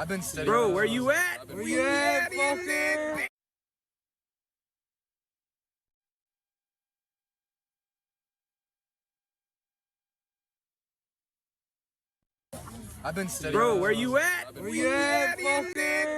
I've been studying. Bro, where you at? Where you at, fucker? I've been studying. Bro, where you at? Where you at, fucker?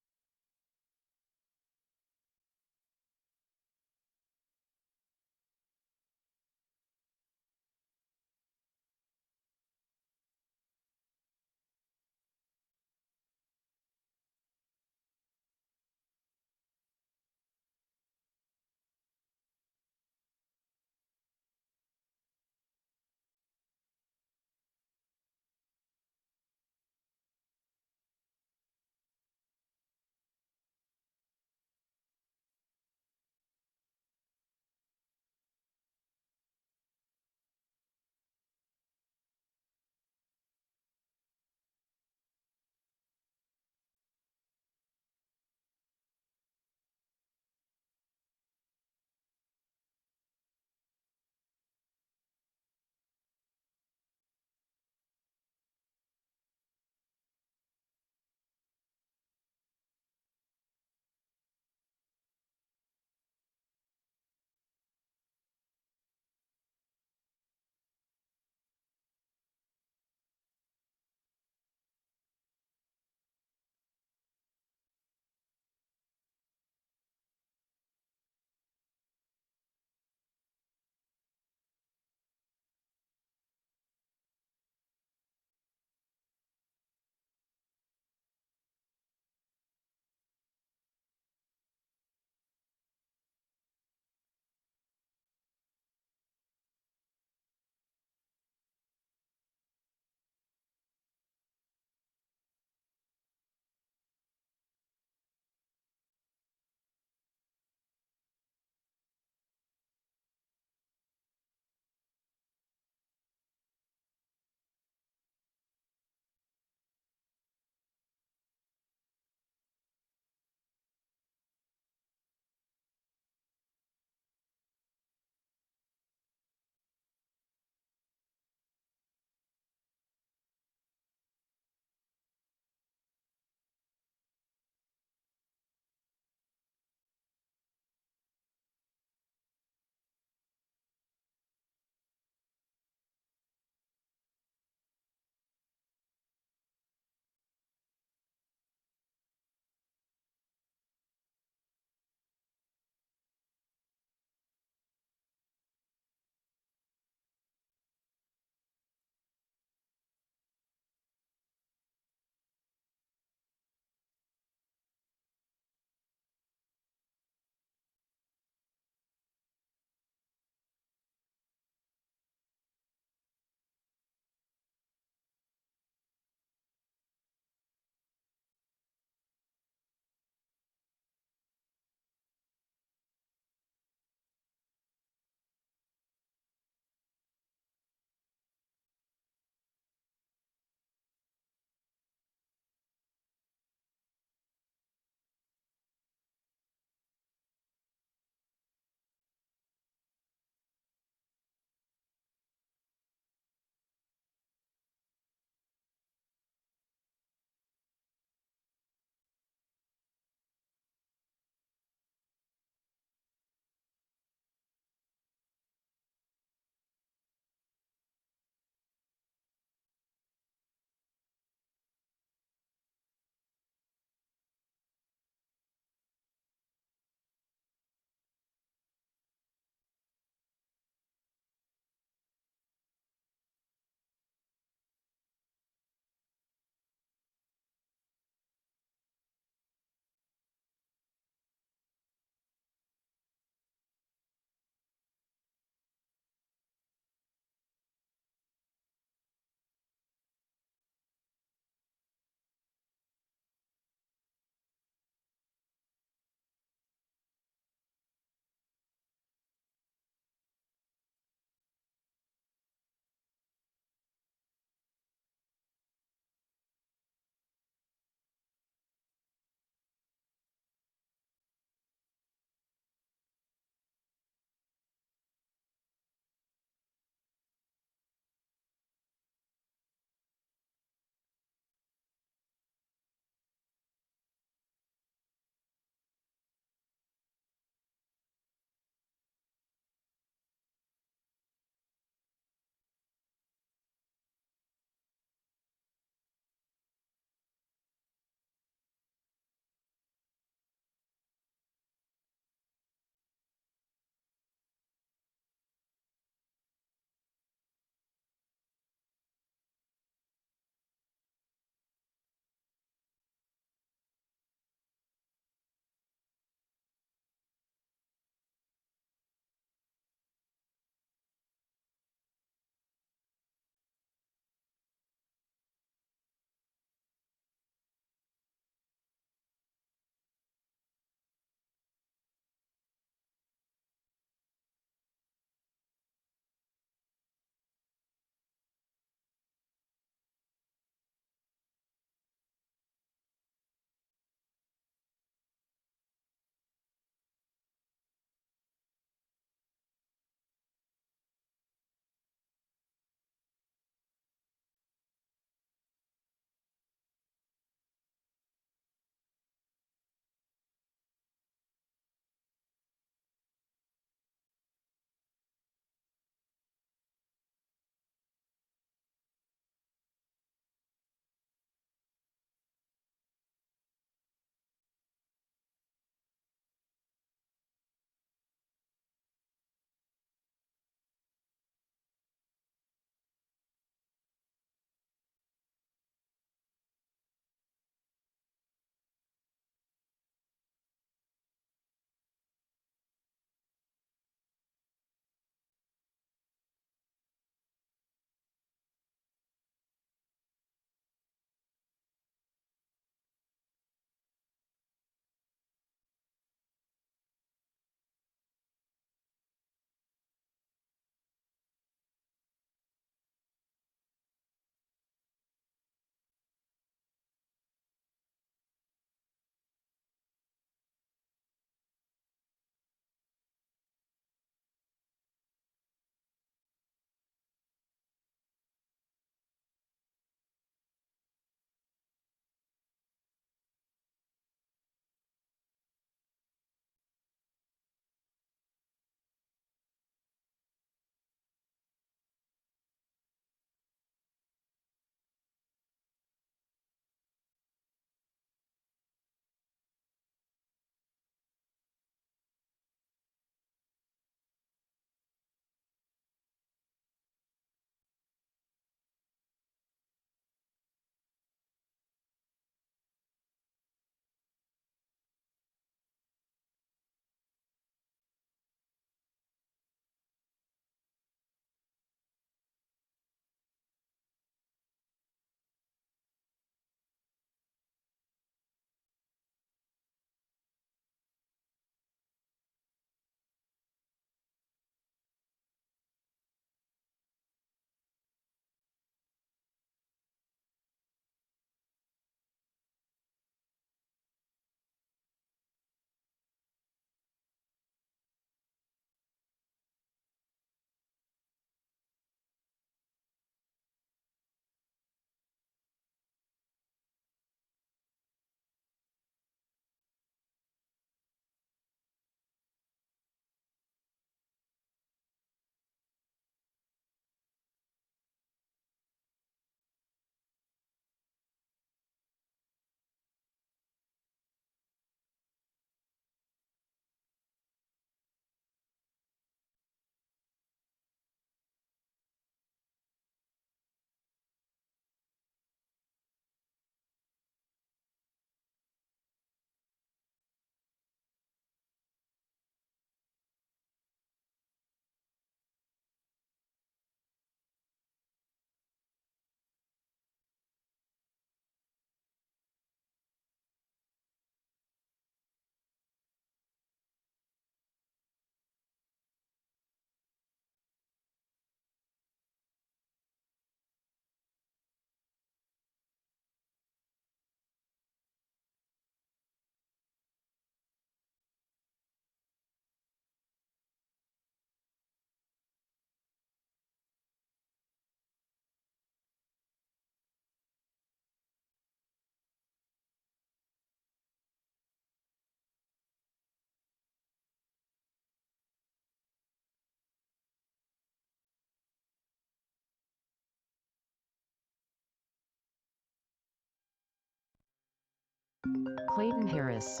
Clayton Harris.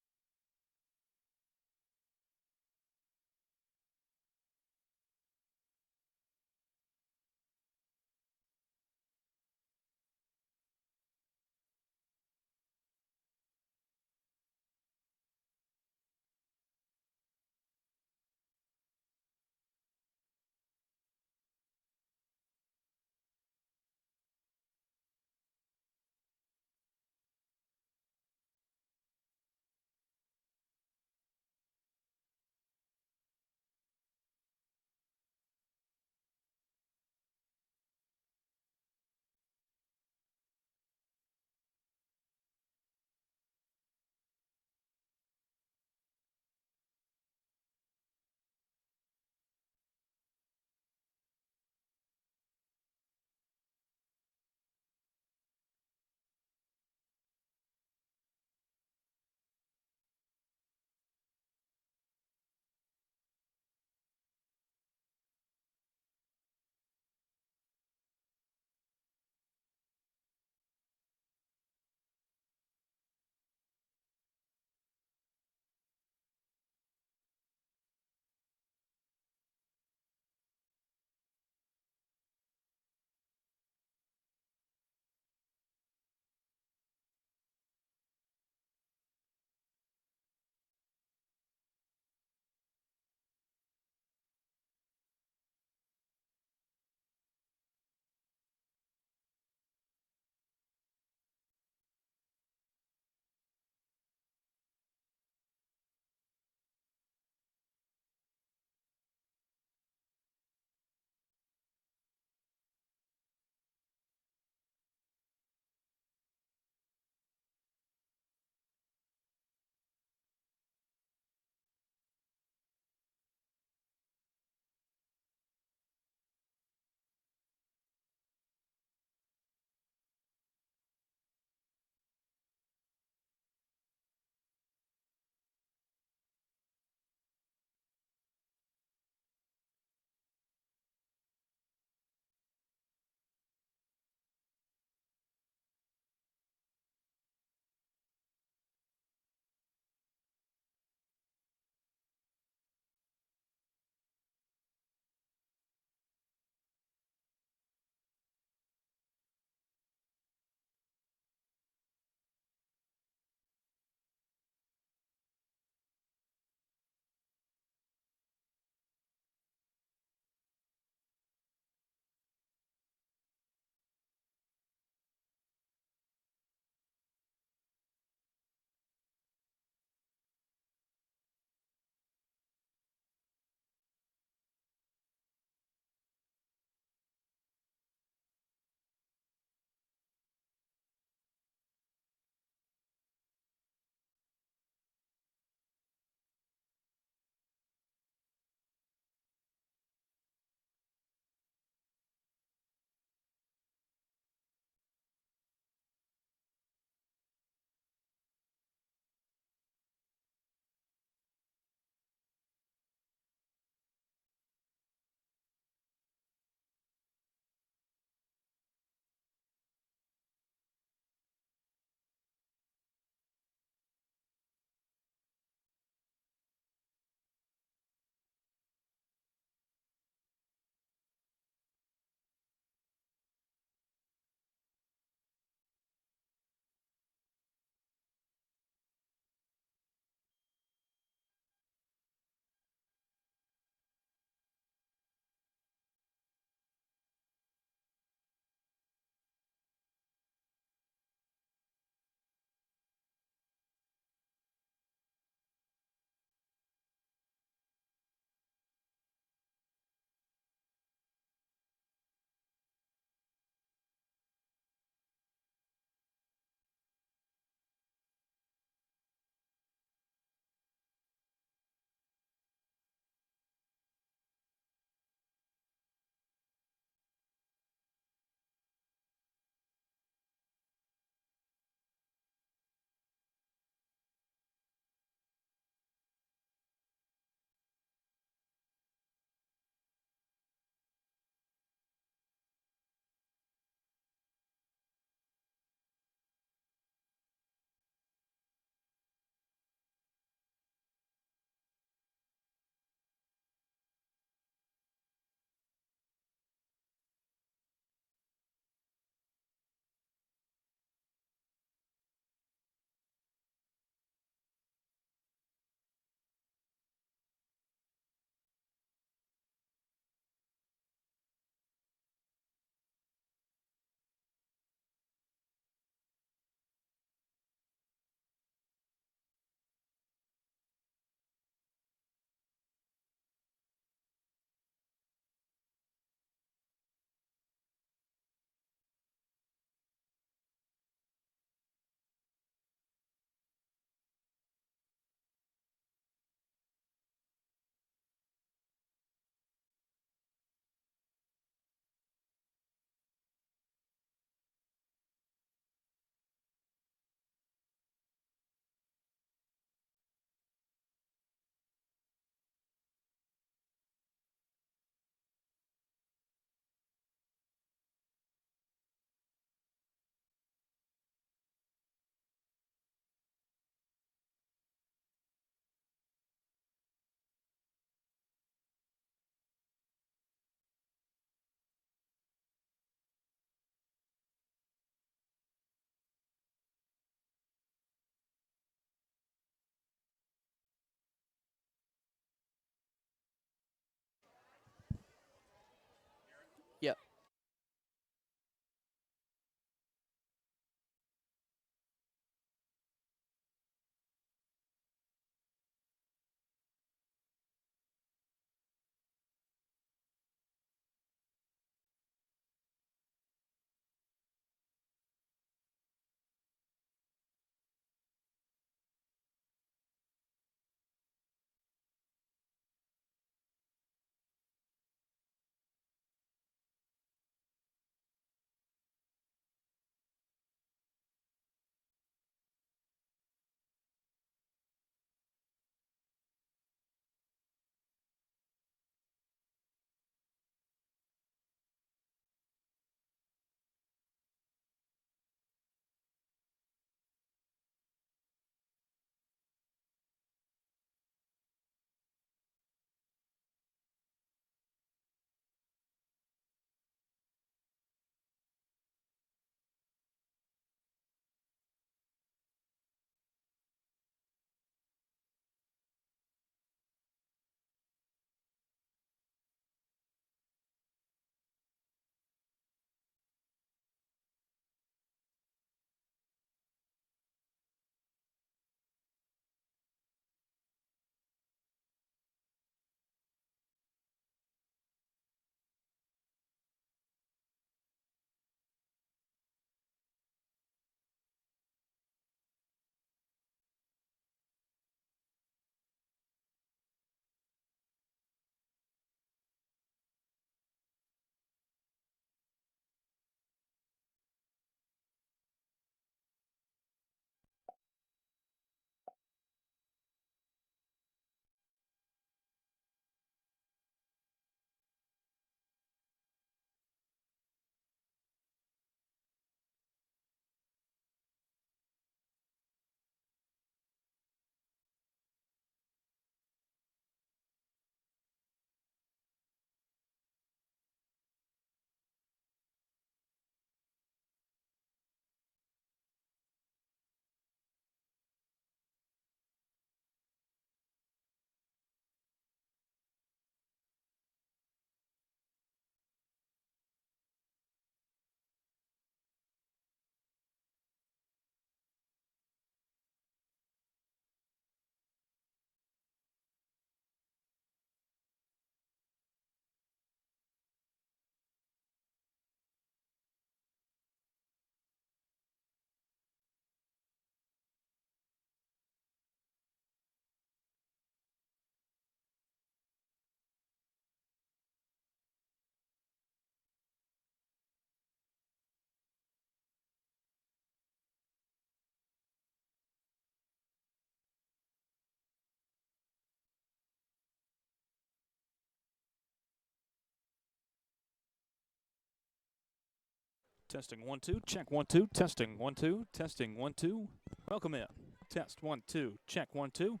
Testing 1 2, check 1 2, testing 1 2, testing 1 2. Welcome in. Test 1 2, check 1 2.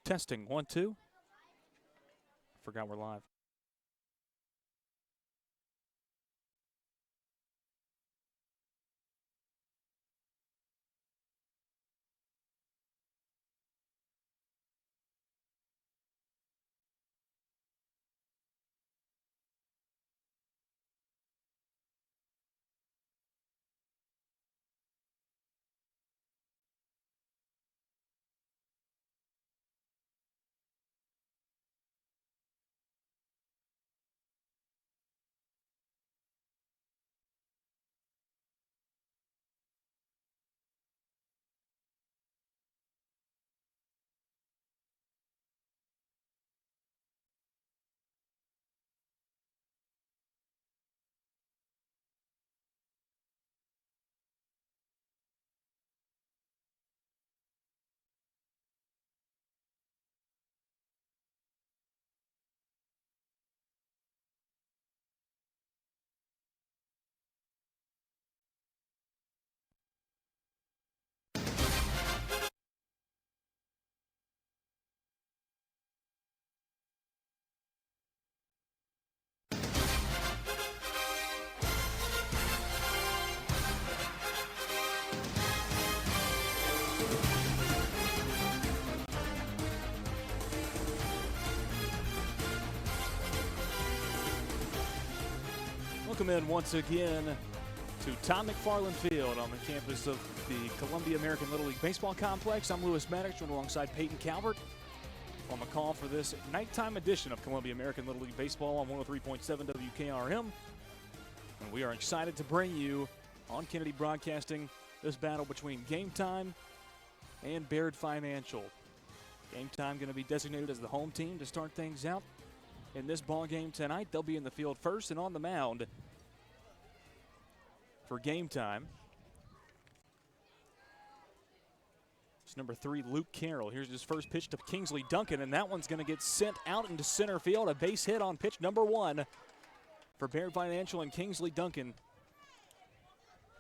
Testing 1 2. Forgot we're live. Welcome in once again to Tom McFarland Field on the campus of the Columbia American Little League Baseball Complex. I'm Lewis Maddox, joined alongside Peyton Calvert on the call for this nighttime edition of Columbia American Little League Baseball on 103.7 WKRM. And we are excited to bring you on Kennedy Broadcasting this battle between Game Time and Baird Financial. Game Time going to be designated as the home team to start things out in this ball game tonight. They'll be in the field first, and on the mound for Game Time, it's number 3, Luke Carroll. Here's his first pitch to Kingsley Duncan, and that one's going to get sent out into center field. A base hit on pitch number 1 for Baird Financial and Kingsley Duncan.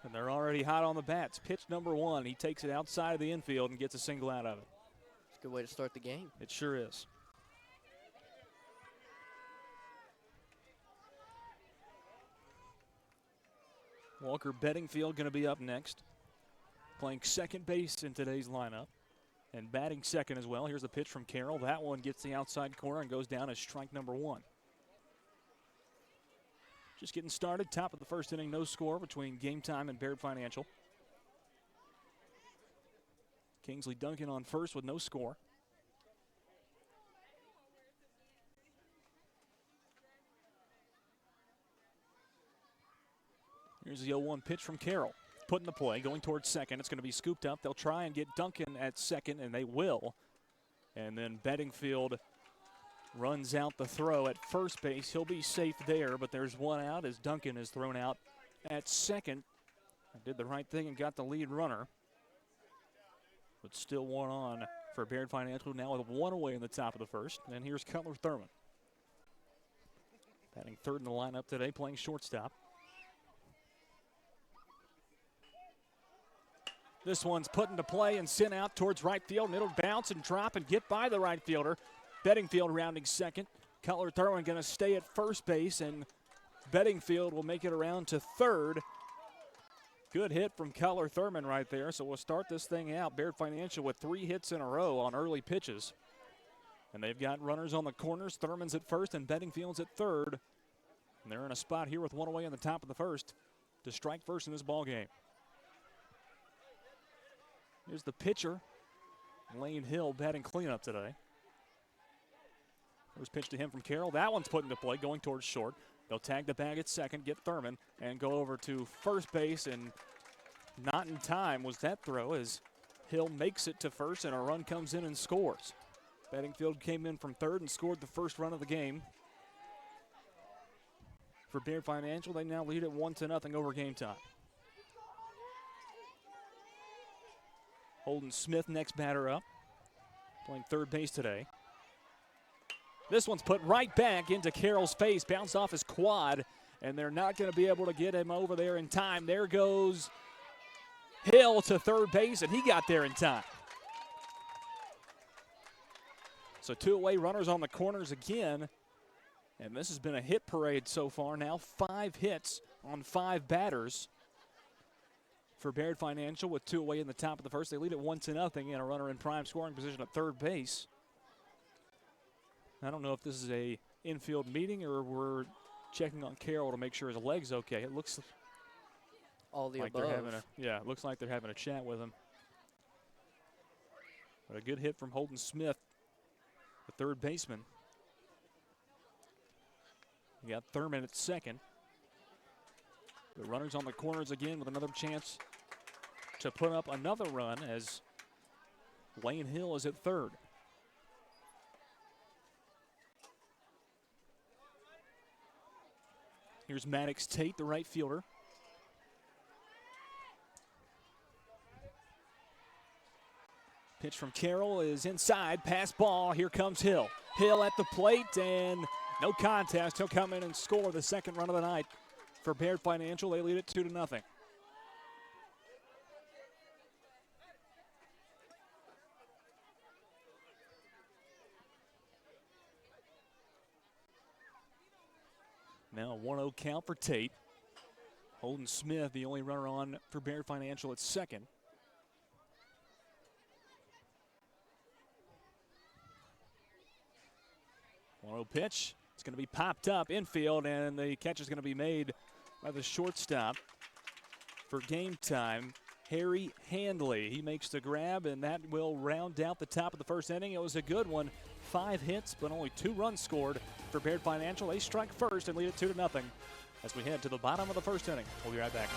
And they're already hot on the bats. Pitch number 1, he takes it outside of the infield and gets a single out of it. It's a good way to start the game. It sure is. Walker Bedingfield going to be up next, playing second base in today's lineup and batting second as well. Here's the pitch from Carroll. That one gets the outside corner and goes down as strike number 1. Just getting started, top of the first inning, no score between Game Time and Baird Financial. Kingsley Duncan on first with no score. Here's the 0-1 pitch from Carroll. Put in the play, going towards second. It's going to be scooped up. They'll try and get Duncan at second, and they will. And then Bedingfield runs out the throw at first base. He'll be safe there, but there's one out as Duncan is thrown out at second. Did the right thing and got the lead runner. But still one on for Baird Financial now with one away in the top of the first. And here's Cutler Thurman. Batting third in the lineup today, playing shortstop. This one's put into play and sent out towards right field, and it'll bounce and drop and get by the right fielder. Bedingfield rounding second. Cutler Thurman going to stay at first base, and Bedingfield will make it around to third. Good hit from Cutler Thurman right there, so we'll start this thing out. Baird Financial with 3 hits in a row on early pitches. And they've got runners on the corners. Thurman's at first and Bedingfield's at third. And they're in a spot here with one away in the top of the first to strike first in this ball game. Here's the pitcher, Lane Hill, batting cleanup today. First pitch to him from Carroll. That one's put into play, going towards short. They'll tag the bag at second, get Thurman, and go over to first base. And not in time was that throw as Hill makes it to first, and a run comes in and scores. Bedingfield came in from third and scored the first run of the game. For Baird Financial, they now lead at 1-0 over Game Time. Holden Smith, next batter up, playing third base today. This one's put right back into Carroll's face, bounced off his quad, and they're not going to be able to get him over there in time. There goes Hill to third base, and he got there in time. So 2 away runners on the corners again, and this has been a hit parade so far. Now 5 hits on 5 batters for Baird Financial with 2 away in the top of the first. They lead it 1-0 and a runner in prime scoring position at third base. I don't know if this is a infield meeting or we're checking on Carroll to make sure his leg's okay. It looks All the like above. they're having it looks like they're having a chat with him. But a good hit from Holden Smith, the third baseman. You got Thurman at second. The runners on the corners again with another chance to put up another run as Lane Hill is at third. Here's Maddox Tate, the right fielder. Pitch from Carroll is inside, pass ball, here comes Hill. Hill at the plate and no contest. He'll come in and score the second run of the night for Baird Financial. They lead it 2-0. Now a 1-0 count for Tate. Holden Smith, the only runner on for Baird Financial at second. Pitch. It's going to be popped up infield, and the catch is going to be made by the shortstop for game time, Harry Handley. He makes the grab, and that will round out the top of the first inning. It was a good one. 5 hits, but only 2 runs scored for Baird Financial. They strike first and lead it 2-0 as we head to the bottom of the first inning. We'll be right back.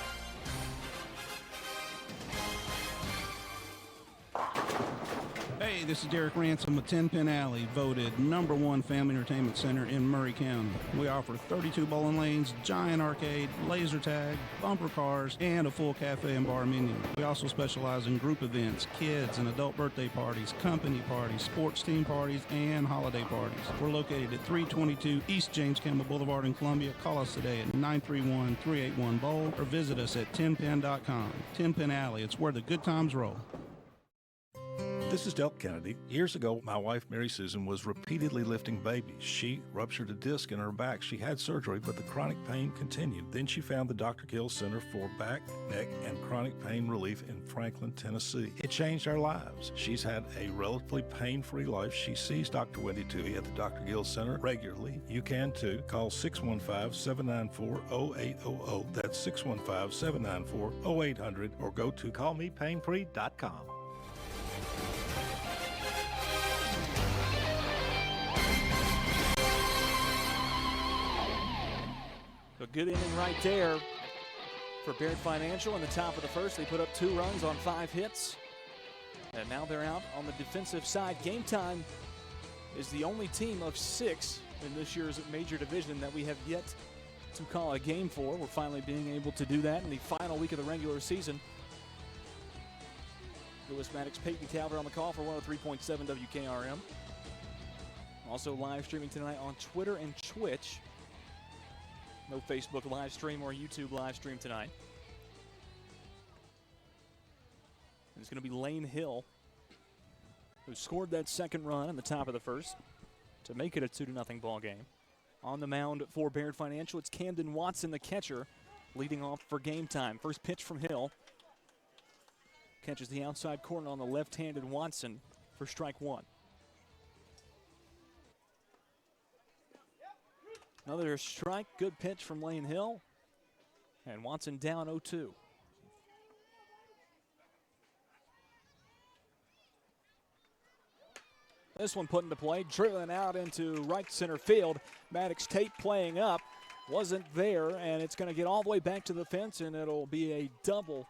Hey, this is Derek Ransom of 10 Pin Alley, voted #1 family entertainment center in Murray County. We offer 32 bowling lanes, giant arcade, laser tag, bumper cars, and a full cafe and bar menu. We also specialize in group events, kids and adult birthday parties, company parties, sports team parties, and holiday parties. We're located at 322 East James Campbell Boulevard in Columbia. Call us today at 931-381-BOWL or visit us at 10pin.com. 10 Pin Alley, it's where the good times roll. This is Delk Kennedy. Years ago, my wife, Mary Susan, was repeatedly lifting babies. She ruptured a disc in her back. She had surgery, but the chronic pain continued. Then she found the Dr. Gill Center for Back, Neck, and Chronic Pain Relief in Franklin, Tennessee. It changed our lives. She's had a relatively pain-free life. She sees Dr. Wendy Toohey at the Dr. Gill Center regularly. You can too. Call 615-794-0800. That's 615-794-0800 or go to callmepainfree.com. A good inning right there for Baird Financial. In the top of the first, they put up 2 runs on 5 hits. And now they're out on the defensive side. Game Time is the only team of 6 in this year's major division that we have yet to call a game for. We're finally being able to do that in the final week of the regular season. Lewis Maddox, Peyton Calvert on the call for 103.7 WKRM. Also live streaming tonight on Twitter and Twitch. No Facebook live stream or YouTube live stream tonight. And it's going to be Lane Hill, who scored that second run in the top of the first to make it a 2-0 ball game. On the mound for Baird Financial, it's Camden Watson, the catcher, leading off for Game Time. First pitch from Hill. Catches the outside corner on the left-handed Watson for strike 1. Another strike, good pitch from Lane Hill. And Watson down 0-2. This one put into play, driven out into right center field. Maddox Tate playing up, wasn't there, and it's going to get all the way back to the fence, and it'll be a double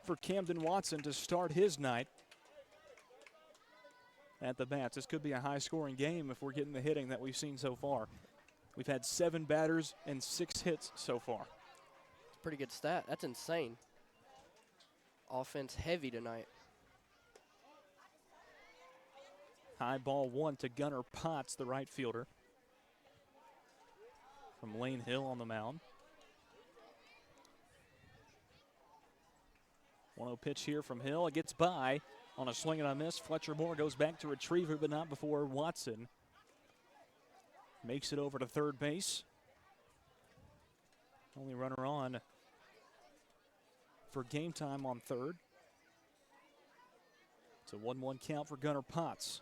for Camden Watson to start his night at the bats. This could be a high-scoring game if we're getting the hitting that we've seen so far. We've had 7 batters and 6 hits so far. It's a pretty good stat. That's insane. Offense heavy tonight. High ball 1 to Gunnar Potts, the right fielder. From Lane Hill on the mound. 1-0 pitch here from Hill. It gets by on a swing and a miss. Fletcher Moore goes back to retrieve it, but not before Watson makes it over to third base. Only runner on for game time on third. It's a 1-1 count for Gunnar Potts.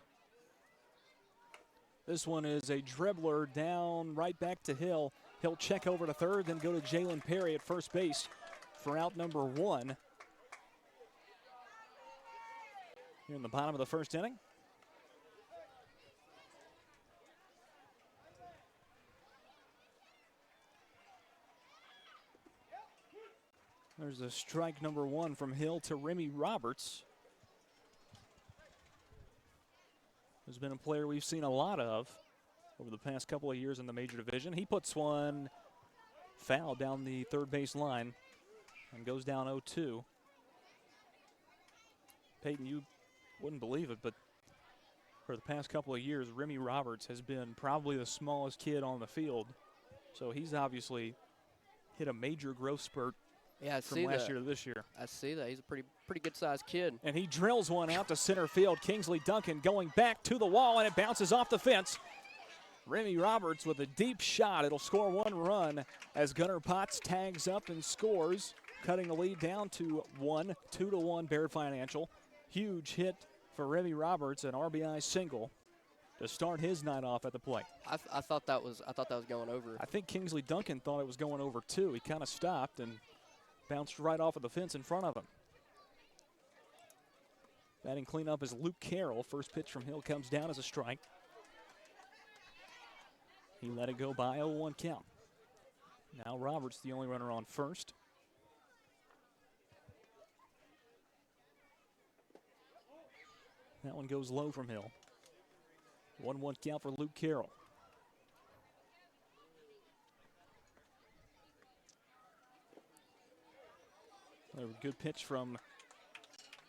This one is a dribbler down right back to Hill. He'll check over to third, then go to Jalen Perry at first base for out number 1. Here in the bottom of the first inning. There's a strike number 1 from Hill to Remy Roberts. Who's been a player we've seen a lot of over the past couple of years in the major division. He puts one foul down the third base line and goes down 0-2. Peyton, you wouldn't believe it, but for the past couple of years, Remy Roberts has been probably the smallest kid on the field. So he's obviously hit a major growth spurt from last year to this year. I see that. He's a pretty good-sized kid. And he drills one out to center field. Kingsley Duncan going back to the wall, and it bounces off the fence. Remy Roberts with a deep shot. It'll score 1 run as Gunnar Potts tags up and scores, cutting the lead down to 1, 2-1 Baird Financial. Huge hit for Remy Roberts, an RBI single to start his night off at the plate. I thought that was going over. I think Kingsley Duncan thought it was going over too. He kind of stopped and bounced right off of the fence in front of him. Batting cleanup is Luke Carroll. First pitch from Hill comes down as a strike. He let it go by 0-1 count. Now Roberts the only runner on first. That one goes low from Hill. 1-1 count for Luke Carroll. A good pitch from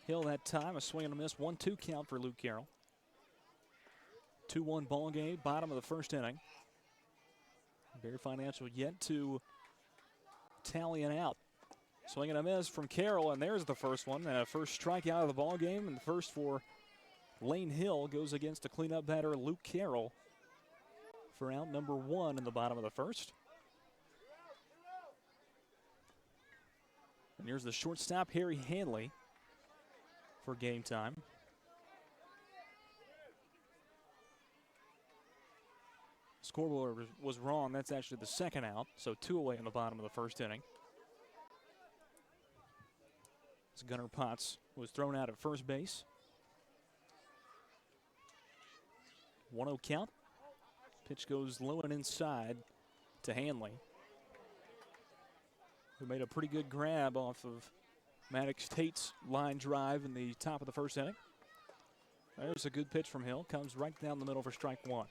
Hill that time. A swing and a miss. 1-2 count for Luke Carroll. 2-1 ball game. Bottom of the first inning. Baird Financial yet to tally it out. Swing and a miss from Carroll, and there's the first one. And a first strikeout of the ball game, and the first for Lane Hill goes against the cleanup batter Luke Carroll for out number 1 in the bottom of the first. And here's the shortstop, Harry Hanley, for game time. Scoreboard was wrong. That's actually the second out, so 2 away in the bottom of the first inning. As Gunnar Potts was thrown out at first base. 1-0 count. Pitch goes low and inside to Hanley, who made a pretty good grab off of Maddox Tate's line drive in the top of the first inning. There's a good pitch from Hill. Comes right down the middle for strike 1.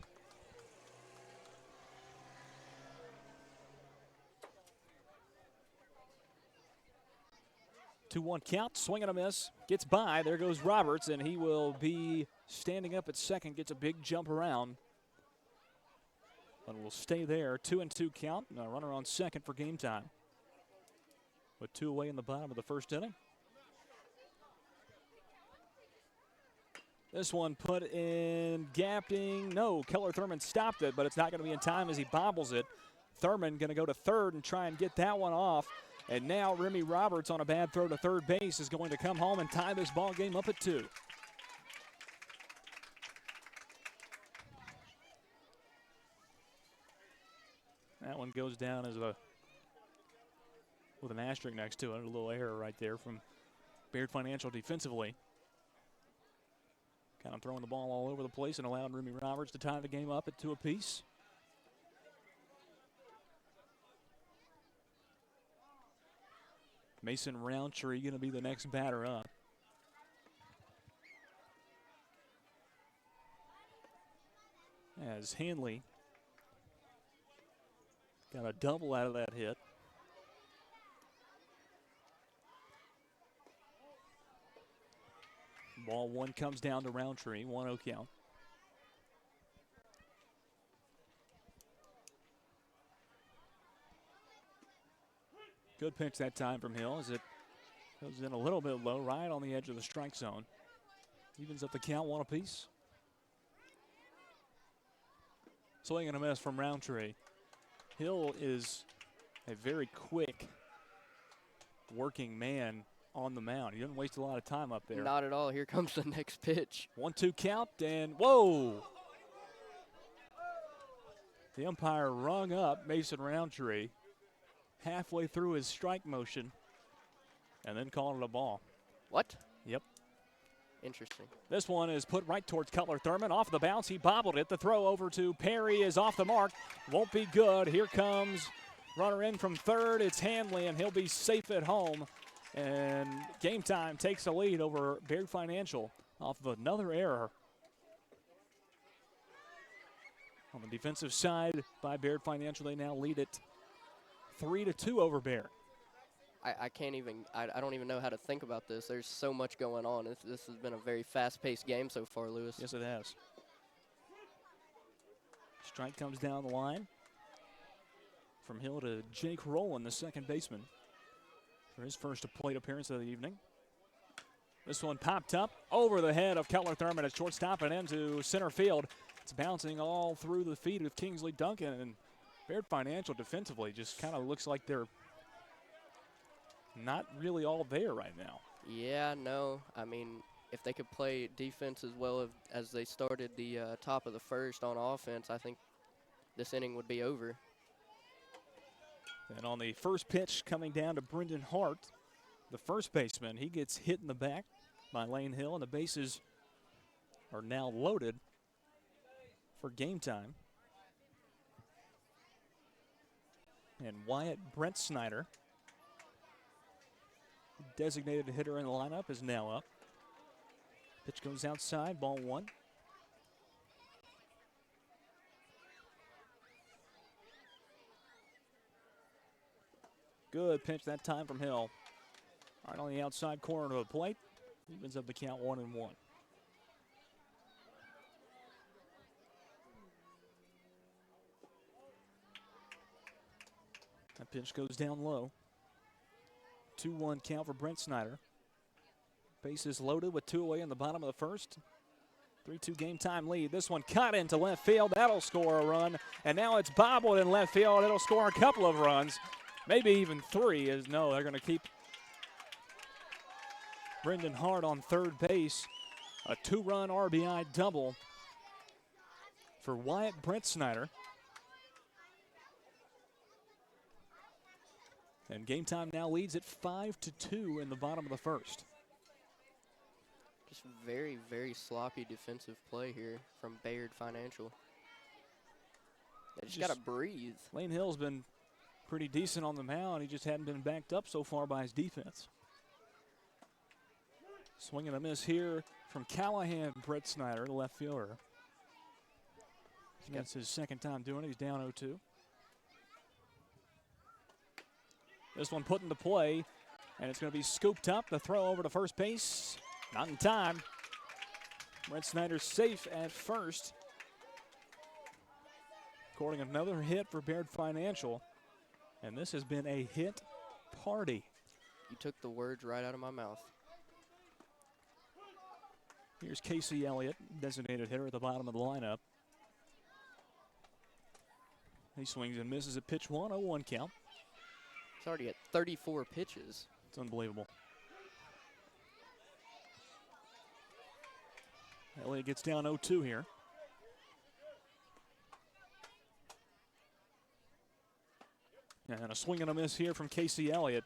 Two-one count, swing and a miss, gets by. There goes Roberts, and he will be standing up at second, gets a big jump around. But will stay there. 2-2 count, and a runner on second for game time. With 2 away in the bottom of the first inning. This one put in gapping. No, Keller Thurman stopped it, but it's not going to be in time as he bobbles it. Thurman going to go to third and try and get that one off. And now Remy Roberts on a bad throw to third base is going to come home and tie this ball game up at 2. That one goes down as with an asterisk next to it. A little error right there from Baird Financial defensively. Kind of throwing the ball all over the place and allowed Remy Roberts to tie the game up at 2 apiece. Mason Roundtree going to be the next batter up. As Hanley got a double out of that hit. Ball 1 comes down to Roundtree, 1-0 count. Good pitch that time from Hill as it Goes in a little bit low, right on the edge of the strike zone. Evens up the count, one apiece. Swing and a miss from Roundtree. Hill is a very quick working man on the mound. He doesn't waste a lot of time up there. Not at all. Here comes the next pitch. 1-2 count, and whoa! The umpire rung up Mason Roundtree halfway through his strike motion and then called it a ball. What? Yep. Interesting. This one is put right towards Cutler Thurman. Off the bounce, he bobbled it. The throw over to Perry is off the mark. Won't be good. Here comes runner in from third. It's Hanley, and he'll be safe at home. And Game Time takes the lead over Baird Financial off of another error. On the defensive side by Baird Financial, they now lead it 3-2 over Baird. I can't even, I don't even know how to think about this. There's so much going on. This has been a very fast-paced game so far, Lewis. Yes, it has. Strike comes down the line. From Hill to Jake Rowland, the second baseman, for his first plate appearance of the evening. This one popped up over the head of Cutler Thurman at shortstop and into center field. It's bouncing all through the feet of Kingsley Duncan, and Baird Financial defensively just kind of looks like they're not really all there right now. Yeah, no. I mean, if they could play defense as well as they started the top of the first on offense, I think this inning would be over. And on the first pitch coming down to Brendan Hart, the first baseman, he gets hit in the back by Lane Hill, and the bases are now loaded for Game Time. And Wyatt Brent Snyder, designated hitter in the lineup, is now up. Pitch goes outside, ball one. Good pitch that time from Hill. Right on the outside corner of the plate. Evens up the count 1-1. That pitch goes down low. 2-1 count for Brent Snyder. Bases loaded with two away in the bottom of the first. 3-2 Game Time lead. This one cut into left field. That'll score a run. And now it's bobbled in left field. It'll score a couple of runs. Maybe even three. No, they're going to keep Brendan Hart on third base. A two-run RBI double for Wyatt Brent Snyder. And Game Time now leads at 5-2 in the bottom of the first. Just very, very sloppy defensive play here from Baird Financial. They just got to breathe. Lane Hill's been pretty decent on the mound. He just hadn't been backed up so far by his defense. Swing and a miss here from Callahan, Brett Snyder, the left fielder. That's his second time doing it. He's down 0-2. This one put into play, and it's going to be scooped up. The throw over to first base. Not in time. Brett Snyder safe at first. Recording another hit for Baird Financial. And this has been a hit party. You took the words right out of my mouth. Here's Casey Elliott, designated hitter at the bottom of the lineup. He swings and misses at pitch 1, 0-1 count. He's already at 34 pitches. It's unbelievable. Elliott gets down 0-2 here. And a swing and a miss here from Casey Elliott.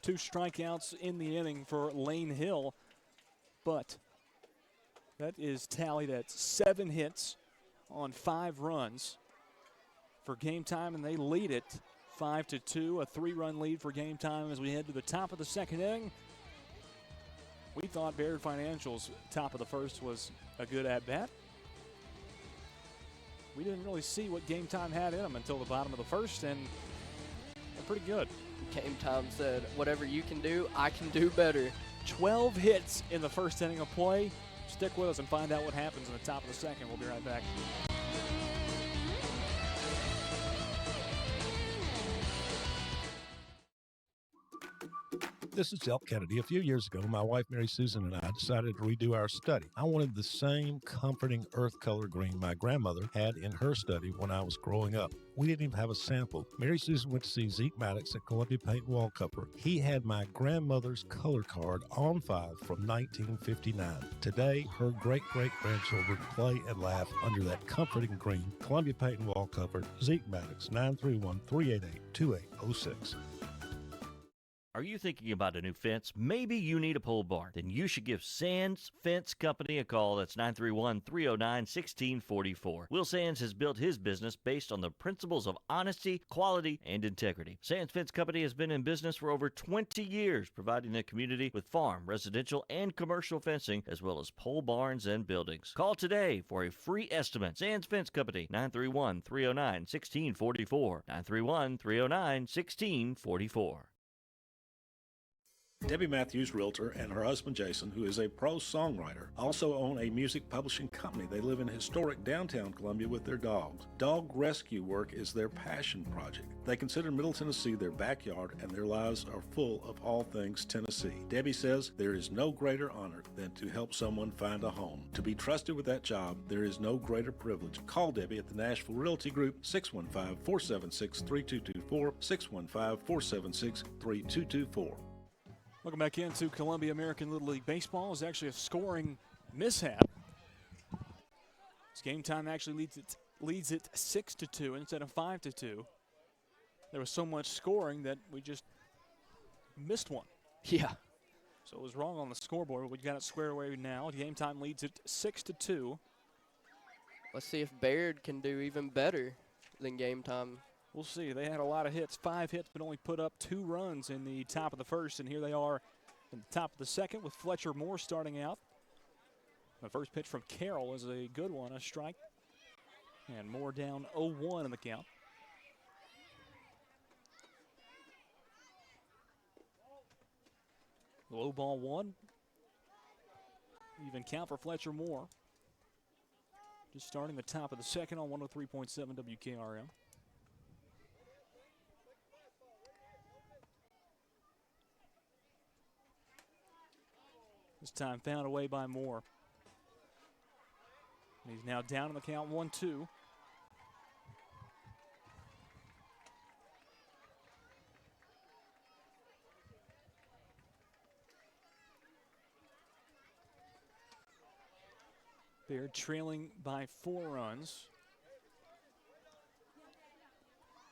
2 strikeouts in the inning for Lane Hill. But that is tallied at 7 hits on 5 runs for Game Time, and they lead it 5-2, a 3-run lead for Game Time as we head to the top of the second inning. We thought Baird Financial's top of the first was a good at-bat. We didn't really see what Game Time had in them until the bottom of the first, and they're pretty good. Game Time said, whatever you can do, I can do better. 12 hits in the first inning of play. Stick with us and find out what happens in the top of the second. We'll be right back. This is Delp Kennedy. A few years ago, my wife Mary Susan and I decided to redo our study. I wanted the same comforting earth color green my grandmother had in her study when I was growing up. We didn't even have a sample. Mary Susan went to see Zeke Maddox at Columbia Paint and Wallcover. He had my grandmother's color card on file from 1959. Today, her great-great-grandchildren play and laugh under that comforting green. Columbia Paint and Wallcover, Zeke Maddox, 931-388-2806. Are you thinking about a new fence? Maybe you need a pole barn. Then you should give Sands Fence Company a call. That's 931-309-1644. Will Sands has built his business based on the principles of honesty, quality, and integrity. Sands Fence Company has been in business for over 20 years, providing the community with farm, residential, and commercial fencing, as well as pole barns and buildings. Call today for a free estimate. Sands Fence Company, 931-309-1644. 931-309-1644. Debbie Matthews, realtor, and her husband Jason, who is a prose songwriter, also own a music publishing company. They live in historic downtown Columbia with their dogs. Dog rescue work is their passion project. They consider Middle Tennessee their backyard, and their lives are full of all things Tennessee. Debbie says there is no greater honor than to help someone find a home. To be trusted with that job, there is no greater privilege. Call Debbie at the Nashville Realty Group, 615-476-3224, 615-476-3224. Welcome back into Columbia American Little League Baseball. It's actually a scoring mishap. This game time actually leads it 6-2 instead of 5-2. There was so much scoring that we just missed one. Yeah. So it was wrong on the scoreboard, but we got it squared away now. Game time leads it 6-2. Let's see if Baird can do even better than game time. We'll see. They had a lot of hits, 5 hits, but only put up 2 runs in the top of the first. And here they are in the top of the second with Fletcher Moore starting out. The first pitch from Carroll is a good one, a strike. And Moore down 0-1 in the count. Low ball 1. Even count for Fletcher Moore. Just starting the top of the second on 103.7 WKRM. This time found away by Moore. And he's now down in the count 1-2. Baird trailing by 4 runs.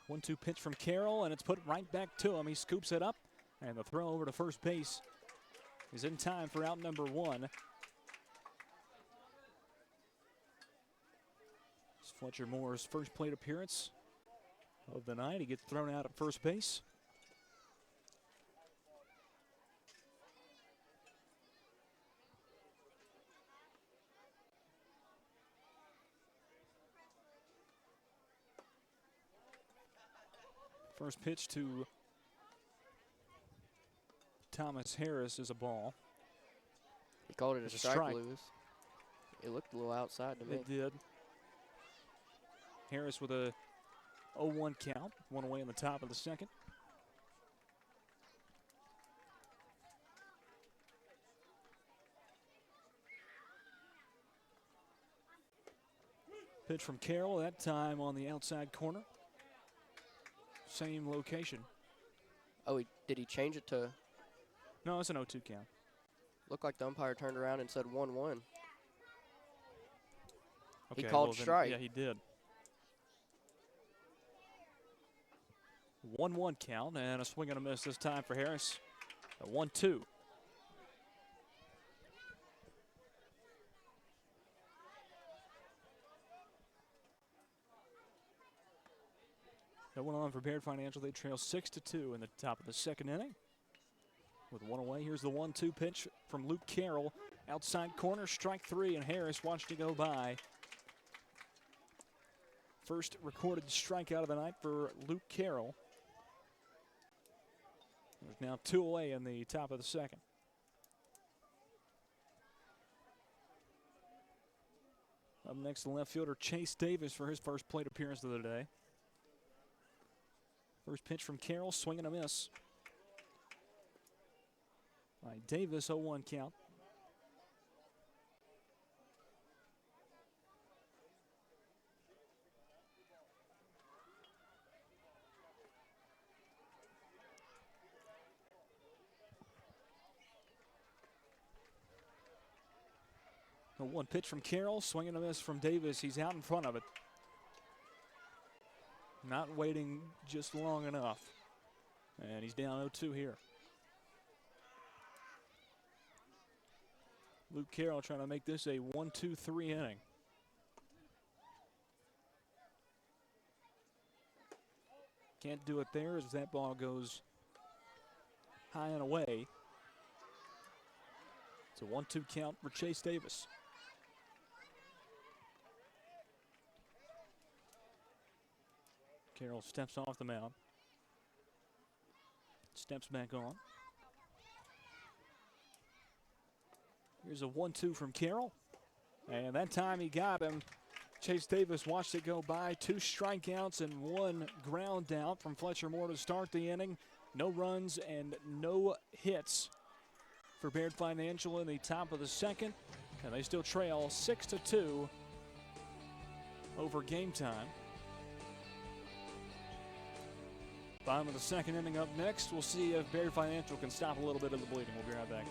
1-2 pitch from Carroll, and it's put right back to him. He scoops it up, and the throw over to first base is in time for out number 1. It's Fletcher Moore's first plate appearance of the night. He gets thrown out at first base. First pitch to Thomas Harris is a ball. He called it a It's a strike, strike. Lewis. It looked a little outside to me. It did. Harris with a 0-1 count, 1 away in the top of the second. Pitch from Carroll, that time on the outside corner. Same location. Oh, did he change it to? No, it's an 0-2 count. Looked like the umpire turned around and said 1-1. He Okay, called well then, strike. Yeah, he did. 1-1 count, and a swing and a miss this time for Harris. A 1-2. That went on for Baird Financial. They trail 6-2 in the top of the second inning. With 1 away, here's the 1-2 pitch from Luke Carroll. Outside corner, strike 3, and Harris watched it go by. First recorded strikeout of the night for Luke Carroll. There's now 2 away in the top of the second. Up next, the left fielder Chase Davis for his first plate appearance of the day. First pitch from Carroll, swing and a miss. by Davis, 0-1 count. The one pitch from Carroll, swinging a miss from Davis. He's out in front of it. Not waiting just long enough. And he's down 0-2 here. Luke Carroll trying to make this a 1-2-3 inning. Can't do it there as that ball goes high and away. It's a 1-2 count for Chase Davis. Carroll steps off the mound. Steps back on. Here's a 1-2 from Carroll. And that time he got him. Chase Davis watched it go by. 2 strikeouts and 1 ground out from Fletcher Moore to start the inning. No runs and no hits for Baird Financial in the top of the second. And they still trail 6-2 over game time. Bottom of the second inning up next. We'll see if Baird Financial can stop a little bit of the bleeding. We'll be right back.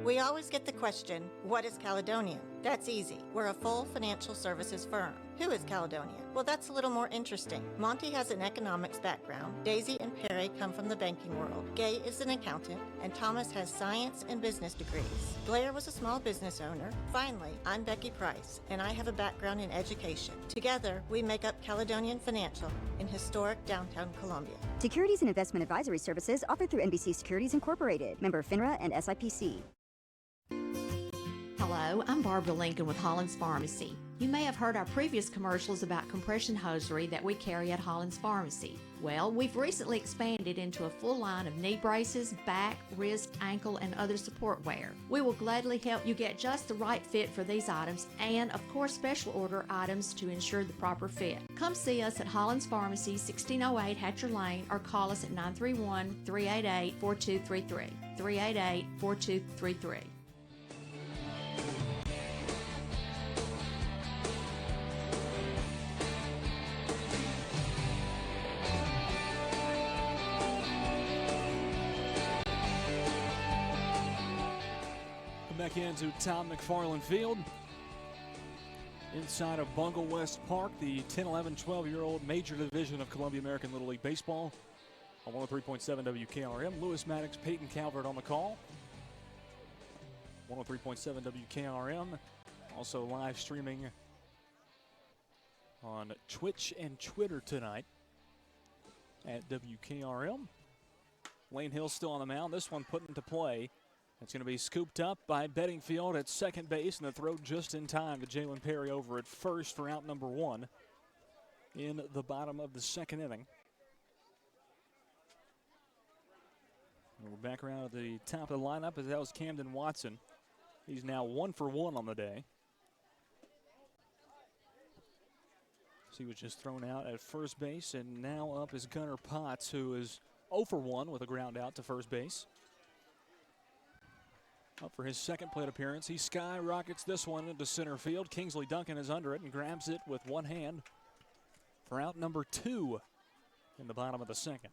We always get the question, what is Caledonian? That's easy. We're a full financial services firm. Who is Caledonian? Well, that's a little more interesting. Monty has an economics background. Daisy and Perry come from the banking world. Gay is an accountant, and Thomas has science and business degrees. Blair was a small business owner. Finally, I'm Becky Price, and I have a background in education. Together, we make up Caledonian Financial in historic downtown Columbia. Securities and investment advisory services offered through NBC Securities Incorporated, member FINRA and SIPC. Hello, I'm Barbara Lincoln with Hollins Pharmacy. You may have heard our previous commercials about compression hosiery that we carry at Hollins Pharmacy. Well, we've recently expanded into a full line of knee braces, back, wrist, ankle, and other support wear. We will gladly help you get just the right fit for these items and, of course, special order items to ensure the proper fit. Come see us at Hollins Pharmacy, 1608 Hatcher Lane, or call us at 931-388-4233. 388-4233. Back into Tom McFarland Field. Inside of Bungle West Park, the 10, 11, 12-year-old major division of Columbia American Little League Baseball. On 103.7 WKRM, Lewis Maddox, Peyton Calvert on the call. 103.7 WKRM. Also live streaming on Twitch and Twitter tonight at WKRM. Lane Hill still on the mound. This one put into play. It's going to be scooped up by Bedingfield at second base, and the throw just in time to Jalen Perry over at first for out number 1 in the bottom of the second inning. And we're back around at the top of the lineup as that was Camden Watson. He's now 1 for 1 on the day. So he was just thrown out at first base, and now up is Gunnar Potts, who is 0 for 1 with a ground out to first base. Up for his second plate appearance. He skyrockets this one into center field. Kingsley Duncan is under it and grabs it with one hand for out number 2 in the bottom of the second.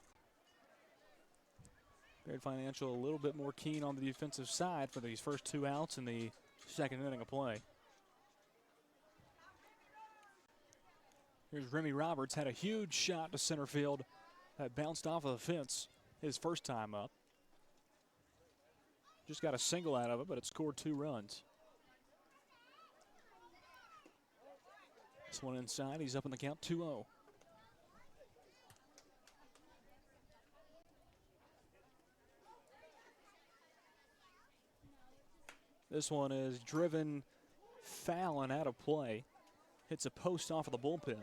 Baird Financial a little bit more keen on the defensive side for these first 2 outs in the second inning of play. Here's Remy Roberts, had a huge shot to center field that bounced off of the fence his first time up. Just got a single out of it, but it scored 2 runs. This one inside, he's up in the count 2-0. This one is driven foul and out of play. Hits a post off of the bullpen.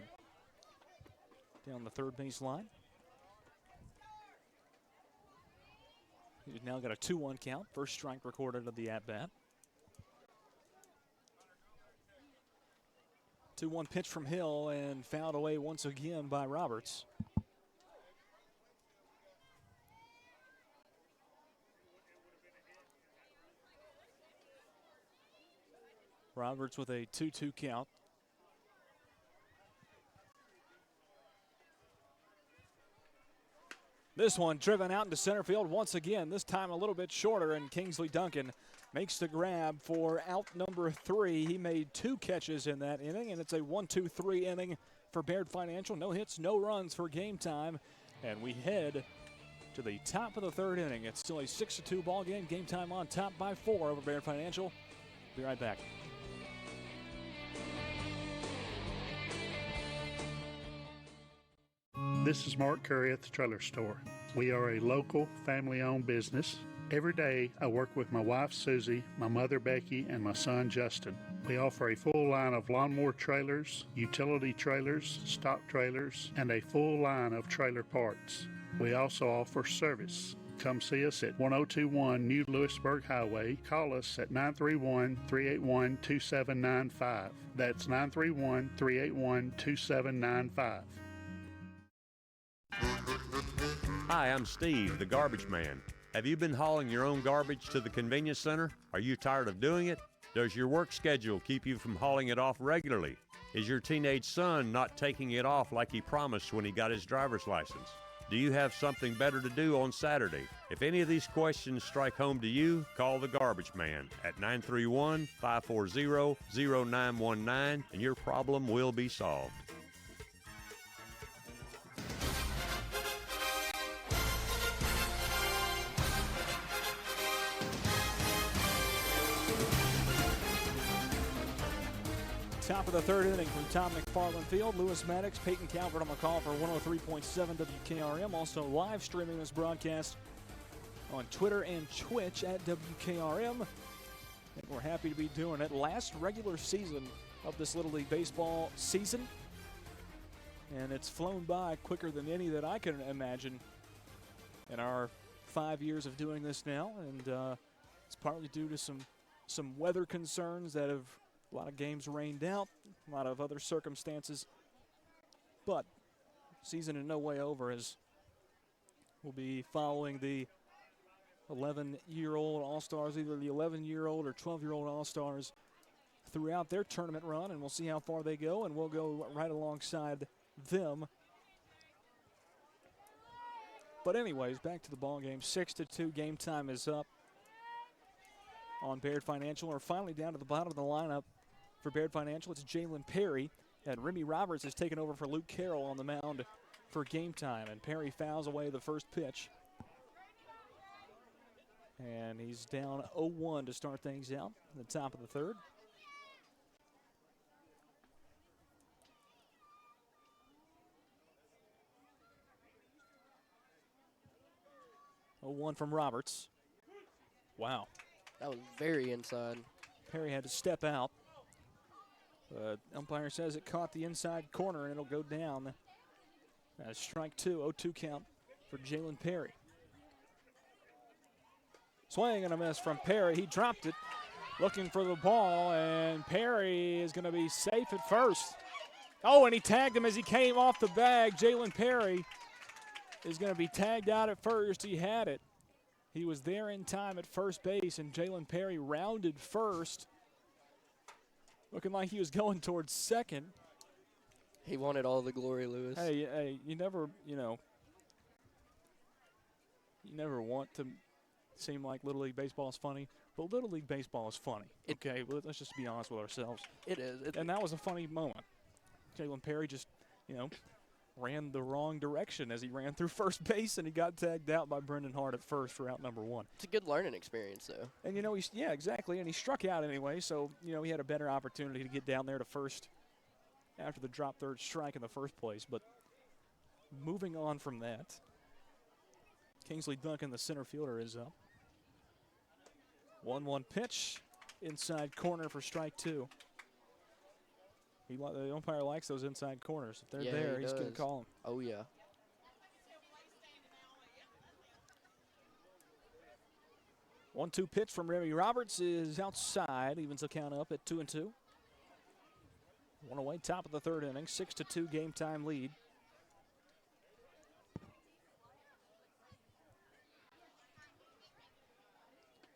Down the third base line. He's now got a 2-1 count. First strike recorded of the at-bat. 2-1 pitch from Hill and fouled away once again by Roberts. Roberts with a 2-2 count. This one driven out into center field once again, this time a little bit shorter, and Kingsley Duncan makes the grab for out number 3. He made 2 catches in that inning, and it's a 1-2-3 inning for Baird Financial. No hits, no runs for game time, and we head to the top of the 3rd inning. It's still a 6-2 ball game. Game time on top by 4 over Baird Financial. Be right back. This is Mark Curry at the Trailer Store. We are a local, family-owned business. Every day, I work with my wife, Susie, my mother, Becky, and my son, Justin. We offer a full line of lawnmower trailers, utility trailers, stock trailers, and a full line of trailer parts. We also offer service. Come see us at 1021 New Lewisburg Highway. Call us at 931-381-2795. That's 931-381-2795. Hi, I'm Steve, the garbage man. Have you been hauling your own garbage to the convenience center? Are you tired of doing it? Does your work schedule keep you from hauling it off regularly? Is your teenage son not taking it off like he promised when he got his driver's license? Do you have something better to do on Saturday? If any of these questions strike home to you, call the garbage man at 931-540-0919 and your problem will be solved. Top of the 3rd inning from Tom McFarland Field. Lewis Maddox, Peyton Calvert on the call for 103.7 WKRM. Also live streaming this broadcast on Twitter and Twitch at WKRM. And we're happy to be doing it. Last regular season of this Little League Baseball season. And it's flown by quicker than any that I can imagine in our 5 years of doing this now. And it's partly due to some weather concerns that have a lot of games rained out, a lot of other circumstances. But season in no way over, as we'll be following the 11-year-old All-Stars, either the 11-year-old or 12-year-old All-Stars throughout their tournament run, and we'll see how far they go, and we'll go right alongside them. But anyways, back to the ball game. 6-2, game time is up on Baird Financial. We're finally down to the bottom of the lineup for Baird Financial. It's Jalen Perry, and Remy Roberts has taken over for Luke Carroll on the mound for game time, and Perry fouls away the first pitch. And he's down 0-1 to start things out in the top of the 3rd. One from Roberts. Wow. That was very inside. Perry had to step out. Umpire says it caught the inside corner, and it'll go down. Strike 2, 0-2 count for Jalen Perry. Swing and a miss from Perry. He dropped it, looking for the ball, and Perry is going to be safe at first. Oh, and he tagged him as he came off the bag. Jalen Perry is going to be tagged out at first. He had it. He was there in time at first base, and Jalen Perry rounded first, looking like he was going towards second. He wanted all the glory, Lewis. Hey, you never want to seem like Little League Baseball is funny, but Little League Baseball is funny. Okay, well, let's just be honest with ourselves. It is. And that was a funny moment. Jalen Perry just, ran the wrong direction as he ran through first base, and he got tagged out by Brendan Hart at first for out number 1. It's a good learning experience, though. And, exactly, and he struck out anyway, so, he had a better opportunity to get down there to first after the drop third strike in the first place. But moving on from that, Kingsley Duncan, the center fielder, is up. 1-1 pitch, inside corner for strike 2. The umpire likes those inside corners. If they're there, he's going to call them. Oh, yeah. One-two pitch from Remy Roberts is outside. Evens the count up at 2-2. One away, top of the 3rd inning. 6-2 game time lead.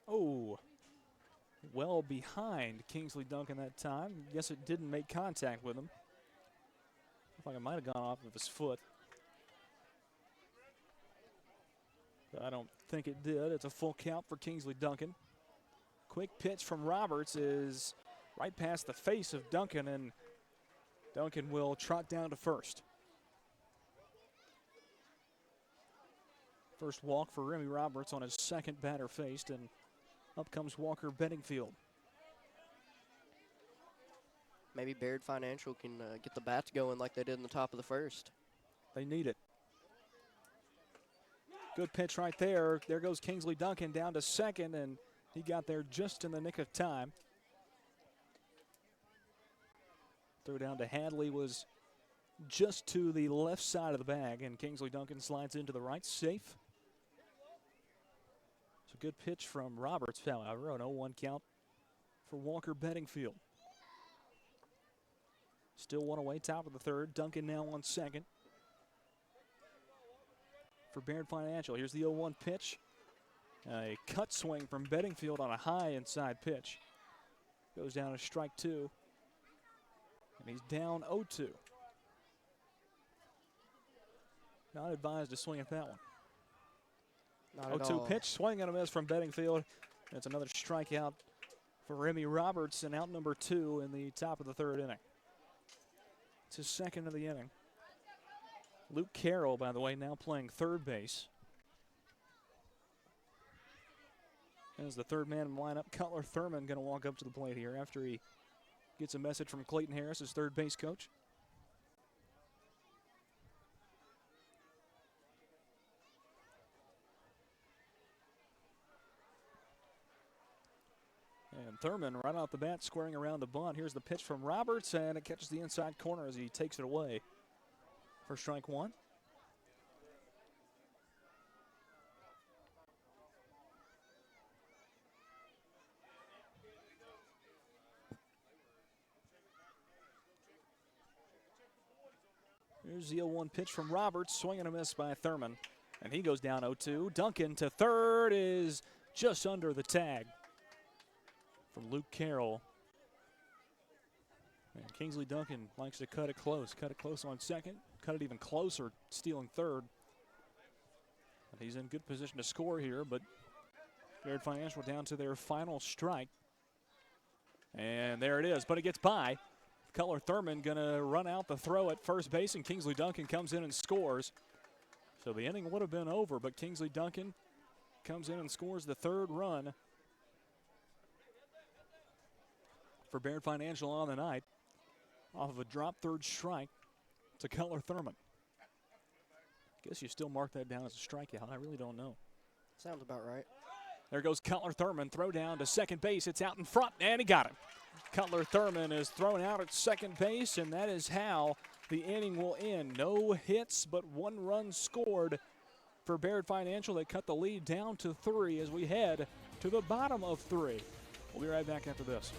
Oh, well behind Kingsley Duncan that time. Guess it didn't make contact with him. Looks like it might have gone off of his foot. But I don't think it did. It's a full count for Kingsley Duncan. Quick pitch from Roberts is right past the face of Duncan, and Duncan will trot down to first. First walk for Remy Roberts on his second batter faced, and up comes Walker Bedingfield. Maybe Baird Financial can get the bats going like they did in the top of the first. They need it. Good pitch right there. There goes Kingsley Duncan down to second, and he got there just in the nick of time. Throw down to Hadley was just to the left side of the bag, and Kingsley Duncan slides into the right, safe. It's a good pitch from Roberts, however, an 0-1 count for Walker Bedingfield. Still one away, top of the third. Duncan now on second. For Baird Financial, here's the 0-1 pitch. A cut swing from Bedingfield on a high inside pitch. Goes down to strike two. And he's down 0-2. Not advised to swing at that one. Not at 0-2 all. pitch, swing and a miss from Bedingfield. That's another strikeout for Remy Roberts, and out number 2 in the top of the third inning. It's his second of the inning. Luke Carroll, by the way, now playing third base. As the third man in the lineup, Cutler Thurman going to walk up to the plate here after he gets a message from Clayton Harris, his third base coach. And Thurman right off the bat squaring around the bunt. Here's the pitch from Roberts, and it catches the inside corner as he takes it away for strike one. Here's the 0-1 pitch from Roberts, swing and a miss by Thurman. And he goes down 0-2. Duncan to third is just under the tag from Luke Carroll. And Kingsley Duncan likes to cut it close on second, cut it even closer, stealing third. And he's in good position to score here, but Baird Financial down to their final strike. And there it is, but it gets by. Cutler Thurman gonna run out the throw at first base, and Kingsley Duncan comes in and scores. So the inning would have been over, but Kingsley Duncan comes in and scores the third run for Baird Financial on the night off of a drop third strike to Cutler Thurman. Guess you still mark that down as a strikeout. I really don't know. Sounds about right. There goes Cutler Thurman, throw down to second base. It's out in front, and he got him. Cutler Thurman is thrown out at second base, and that is how the inning will end. No hits, but 1 run scored for Baird Financial. They cut the lead down to 3 as we head to the bottom of 3. We'll be right back after this.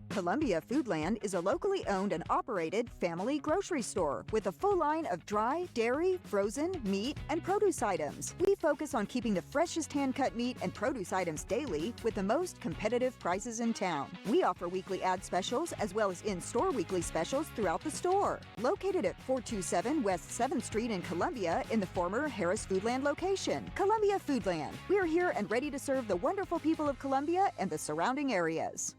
Columbia Foodland is a locally owned and operated family grocery store with a full line of dry, dairy, frozen, meat, and produce items. We focus on keeping the freshest hand-cut meat and produce items daily with the most competitive prices in town. We offer weekly ad specials as well as in-store weekly specials throughout the store. Located at 427 West 7th Street in Columbia in the former Harris Foodland location. Columbia Foodland. We are here and ready to serve the wonderful people of Columbia and the surrounding areas.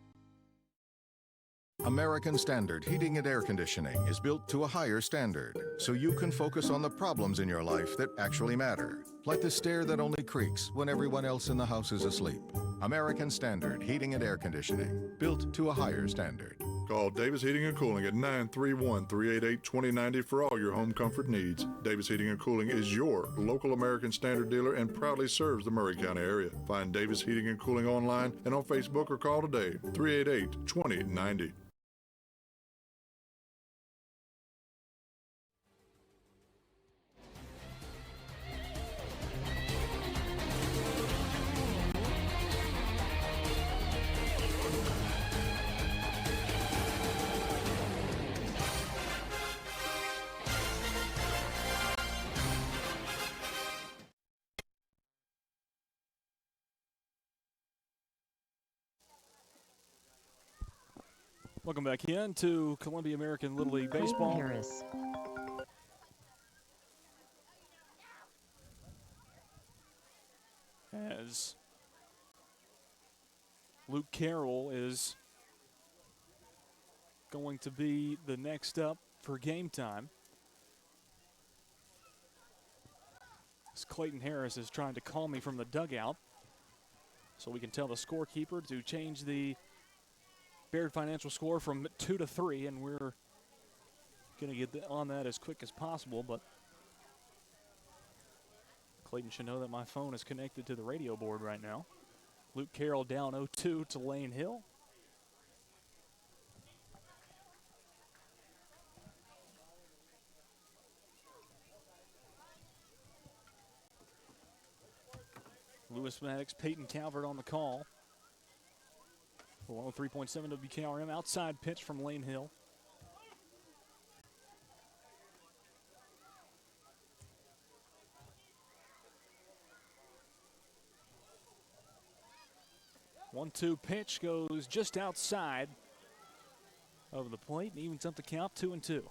American Standard Heating and Air Conditioning is built to a higher standard, so you can focus on the problems in your life that actually matter, like the stair that only creaks when everyone else in the house is asleep. American Standard Heating and Air Conditioning, built to a higher standard. Call Davis Heating and Cooling at 931-388-2090 for all your home comfort needs. Davis Heating and Cooling is your local American Standard dealer and proudly serves the Murray County area. Find Davis Heating and Cooling online and on Facebook or call today, 388-2090. Welcome back in to Columbia American Little League Clayton Baseball. Harris. As Luke Carroll is going to be the next up for game time. As Clayton Harris is trying to call me from the dugout so we can tell the scorekeeper to change the Baird Financial score from 2 to 3, and we're going to get on that as quick as possible, but Clayton should know that my phone is connected to the radio board right now. Luke Carroll down 0-2 to Lane Hill. Lewis Maddox, Peyton Calvert on the call. 103.7 WKRM, outside pitch from Lane Hill. One-two pitch goes just outside of the plate and evens up the count 2-2.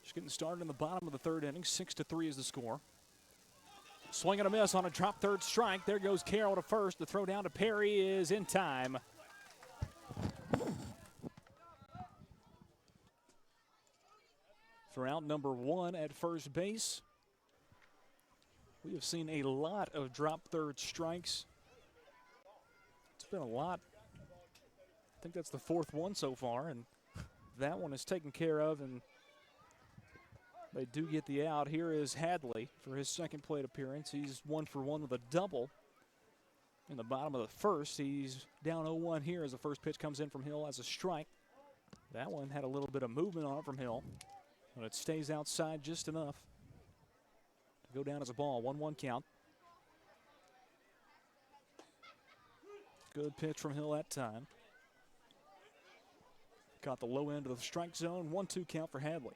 Just getting started in the bottom of the third inning. 6-3 is the score. Swing and a miss on a drop third strike. There goes Carroll to first. The throw down to Perry is in time. For out number 1 at first base. We have seen a lot of drop third strikes. It's been a lot. I think that's the 4th one so far, and that one is taken care of, and they do get the out. Here is Hadley for his second plate appearance. He's 1 for 1 with a double in the bottom of the first. He's down 0-1 here as the first pitch comes in from Hill as a strike. That one had a little bit of movement on it from Hill, but it stays outside just enough to go down as a ball. 1-1 count. Good pitch from Hill that time. Got the low end of the strike zone. 1-2 count for Hadley.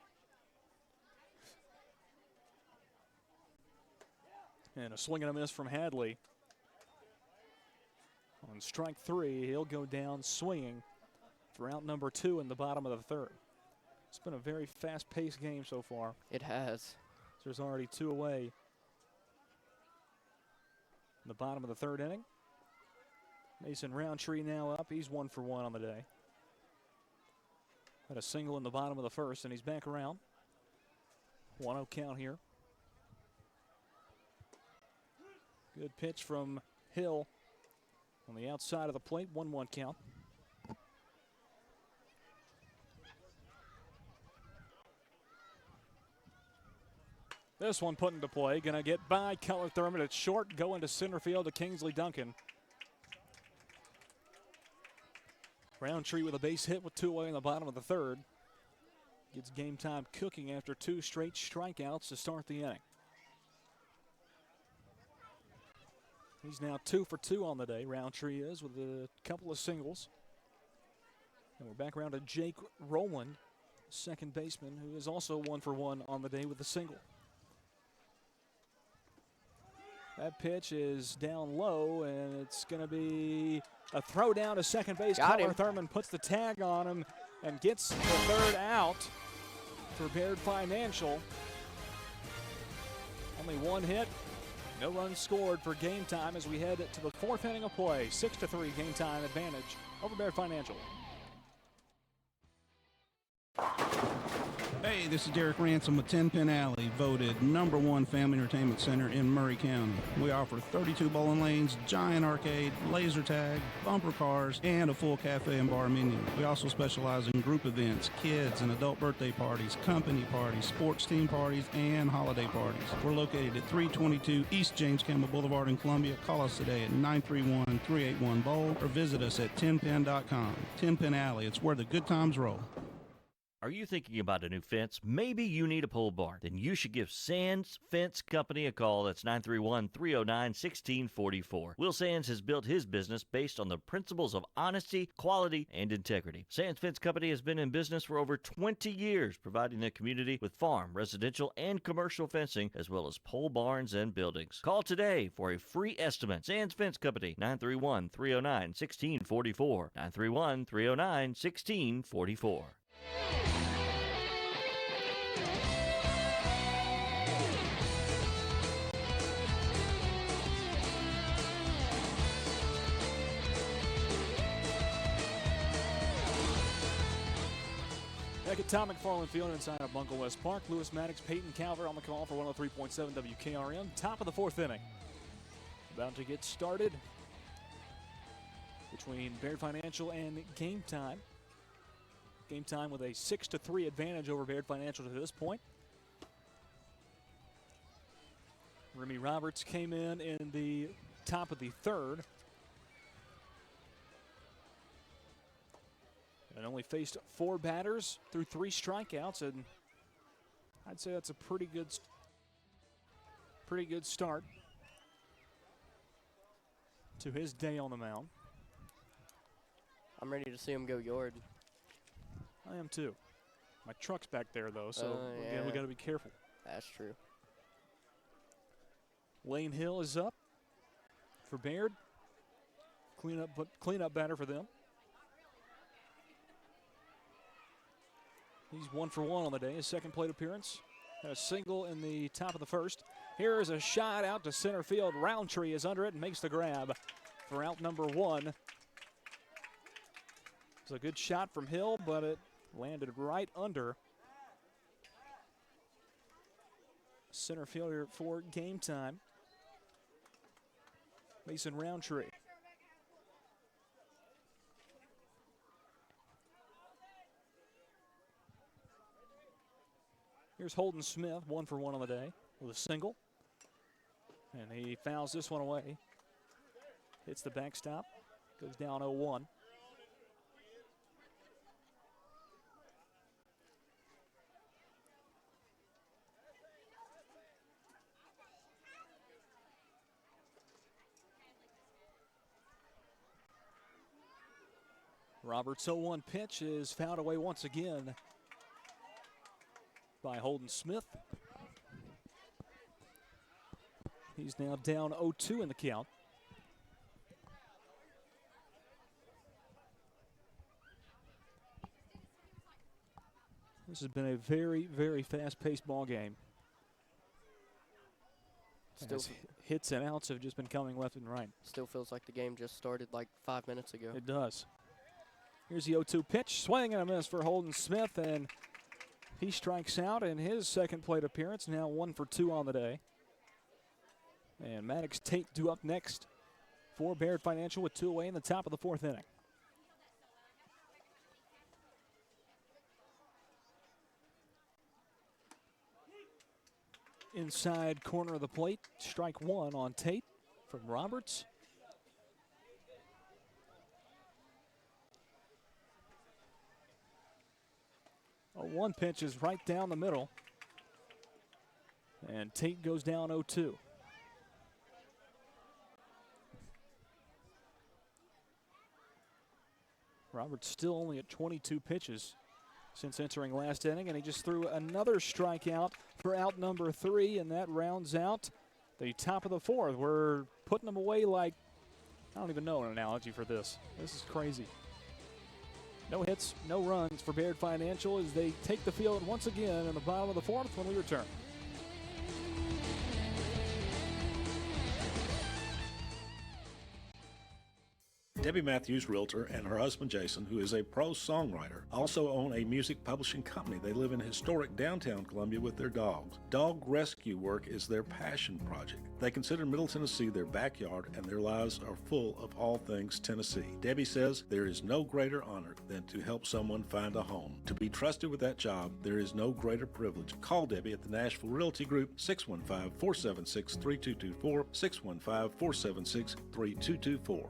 And a swing and a miss from Hadley. On strike 3, he'll go down swinging for out number 2 in the bottom of the third. It's been a very fast-paced game so far. It has. There's already 2 away in the bottom of the third inning. Mason Roundtree now up. He's 1 for 1 on the day. Had a single in the bottom of the first, and he's back around. 1-0 count here. Good pitch from Hill on the outside of the plate. 1-1 count. This one put into play. Going to get by Keller Thurman. It's short. Going to center field to Kingsley Duncan. Roundtree with a base hit with 2 away in the bottom of the third. Gets game time cooking after 2 straight strikeouts to start the inning. He's now 2 for 2 on the day. Roundtree is with a couple of singles. And we're back around to Jake Rowland, second baseman, who is also 1 for 1 on the day with a single. That pitch is down low, and it's going to be a throw down to second base. Keller Thurman puts the tag on him and gets the third out for Baird Financial. Only 1 hit. No runs scored for game time as we head to the 4th inning of play. 6-3 game time advantage over Baird Financial. Hey, this is Derek Ransom with 10 Pin Alley, voted #1 family entertainment center in Murray County. We offer 32 bowling lanes, giant arcade, laser tag, bumper cars, and a full cafe and bar menu. We also specialize in group events, kids and adult birthday parties, company parties, sports team parties, and holiday parties. We're located at 322 East James Campbell Boulevard in Columbia. Call us today at 931-381-BOWL or visit us at 10pin.com. 10 Pin Alley, it's where the good times roll. Are you thinking about a new fence? Maybe you need a pole barn. Then you should give Sands Fence Company a call. That's 931-309-1644. Will Sands has built his business based on the principles of honesty, quality, and integrity. Sands Fence Company has been in business for over 20 years, providing the community with farm, residential, and commercial fencing, as well as pole barns and buildings. Call today for a free estimate. Sands Fence Company, 931-309-1644. 931-309-1644. Back at Tom McFarland Field inside of Bunkle West Park, Lewis Maddox, Peyton Calvert on the call for 103.7 WKRM. Top of the fourth inning. About to get started between Baird Financial and Game Time. Game Time with a 6-3 advantage over Baird Financial to this point. Remy Roberts came in the top of the third. And only faced 4 batters through 3 strikeouts, and I'd say that's a pretty good start to his day on the mound. I'm ready to see him go yard. I am too. My truck's back there though, so yeah. again, we got to be careful. That's true. Lane Hill is up for Baird. Cleanup batter for them. He's 1 for 1 on the day, his second plate appearance. And a single in the top of the first. Here is a shot out to center field. Roundtree is under it and makes the grab for out number 1. It's a good shot from Hill, but it landed right under center fielder for Game Time, Mason Roundtree. Here's Holden Smith, 1 for 1 on the day with a single. And he fouls this one away. Hits the backstop, goes down 0-1. Roberts' 0-1 pitch is fouled away once again by Holden Smith. He's now down 0-2 in the count. This has been a very, very fast-paced ball game. Still, hits and outs have just been coming left and right. Still feels like the game just started like 5 minutes ago. It does. Here's the 0-2 pitch, swing and a miss for Holden Smith, and he strikes out in his second plate appearance, now 1 for 2 on the day. And Maddox Tate due up next for Baird Financial with 2 away in the top of the fourth inning. Inside corner of the plate, strike 1 on Tate from Roberts. A 1 pitch is right down the middle. And Tate goes down 0-2. Roberts still only at 22 pitches since entering last inning, and he just threw another strikeout for out number 3, and that rounds out the top of the fourth. We're putting them away like, I don't even know an analogy for this. This is crazy. No hits, no runs for Baird Financial as they take the field once again in the bottom of the fourth when we return. Debbie Matthews, realtor, and her husband Jason, who is a prose songwriter, also own a music publishing company. They live in historic downtown Columbia with their dogs. Dog rescue work is their passion project. They consider Middle Tennessee their backyard, and their lives are full of all things Tennessee. Debbie says there is no greater honor than to help someone find a home. To be trusted with that job, there is no greater privilege. Call Debbie at the Nashville Realty Group, 615-476-3224, 615-476-3224.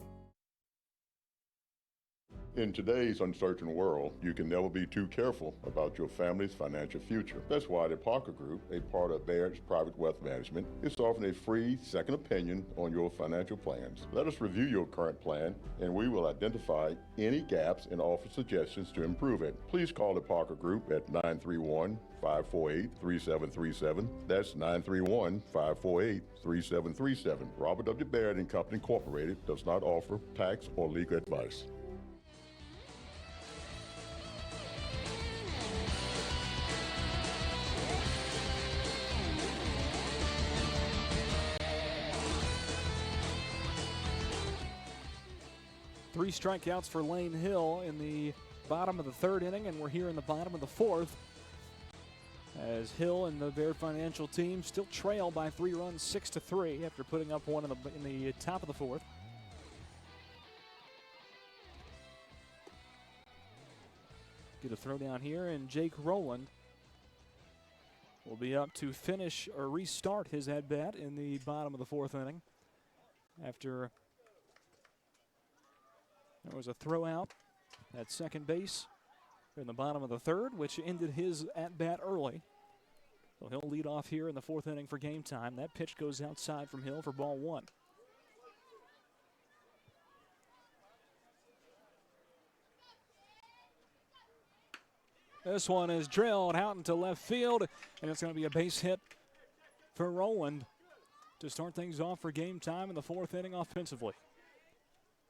In today's uncertain world, you can never be too careful about your family's financial future. That's why the Parker Group, a part of Baird's Private Wealth Management, is offering a free second opinion on your financial plans. Let us review your current plan, and we will identify any gaps and offer suggestions to improve it. Please call the Parker Group at 931-548-3737. That's 931-548-3737. Robert W. Baird and Company Incorporated does not offer tax or legal advice. Three strikeouts for Lane Hill in the bottom of the third inning, and we're here in the bottom of the fourth as Hill and the Baird Financial team still trail by 3 runs, 6-3, after putting up one in the top of the fourth. Get a throw down here, and Jake Rowland will be up to finish or restart his at-bat in the bottom of the fourth inning after there was a throw out at second base in the bottom of the third, which ended his at-bat early. So he'll lead off here in the fourth inning for game time. That pitch goes outside from Hill for ball one. This one is drilled out into left field, and it's going to be a base hit for Rowland to start things off for game time in the fourth inning offensively.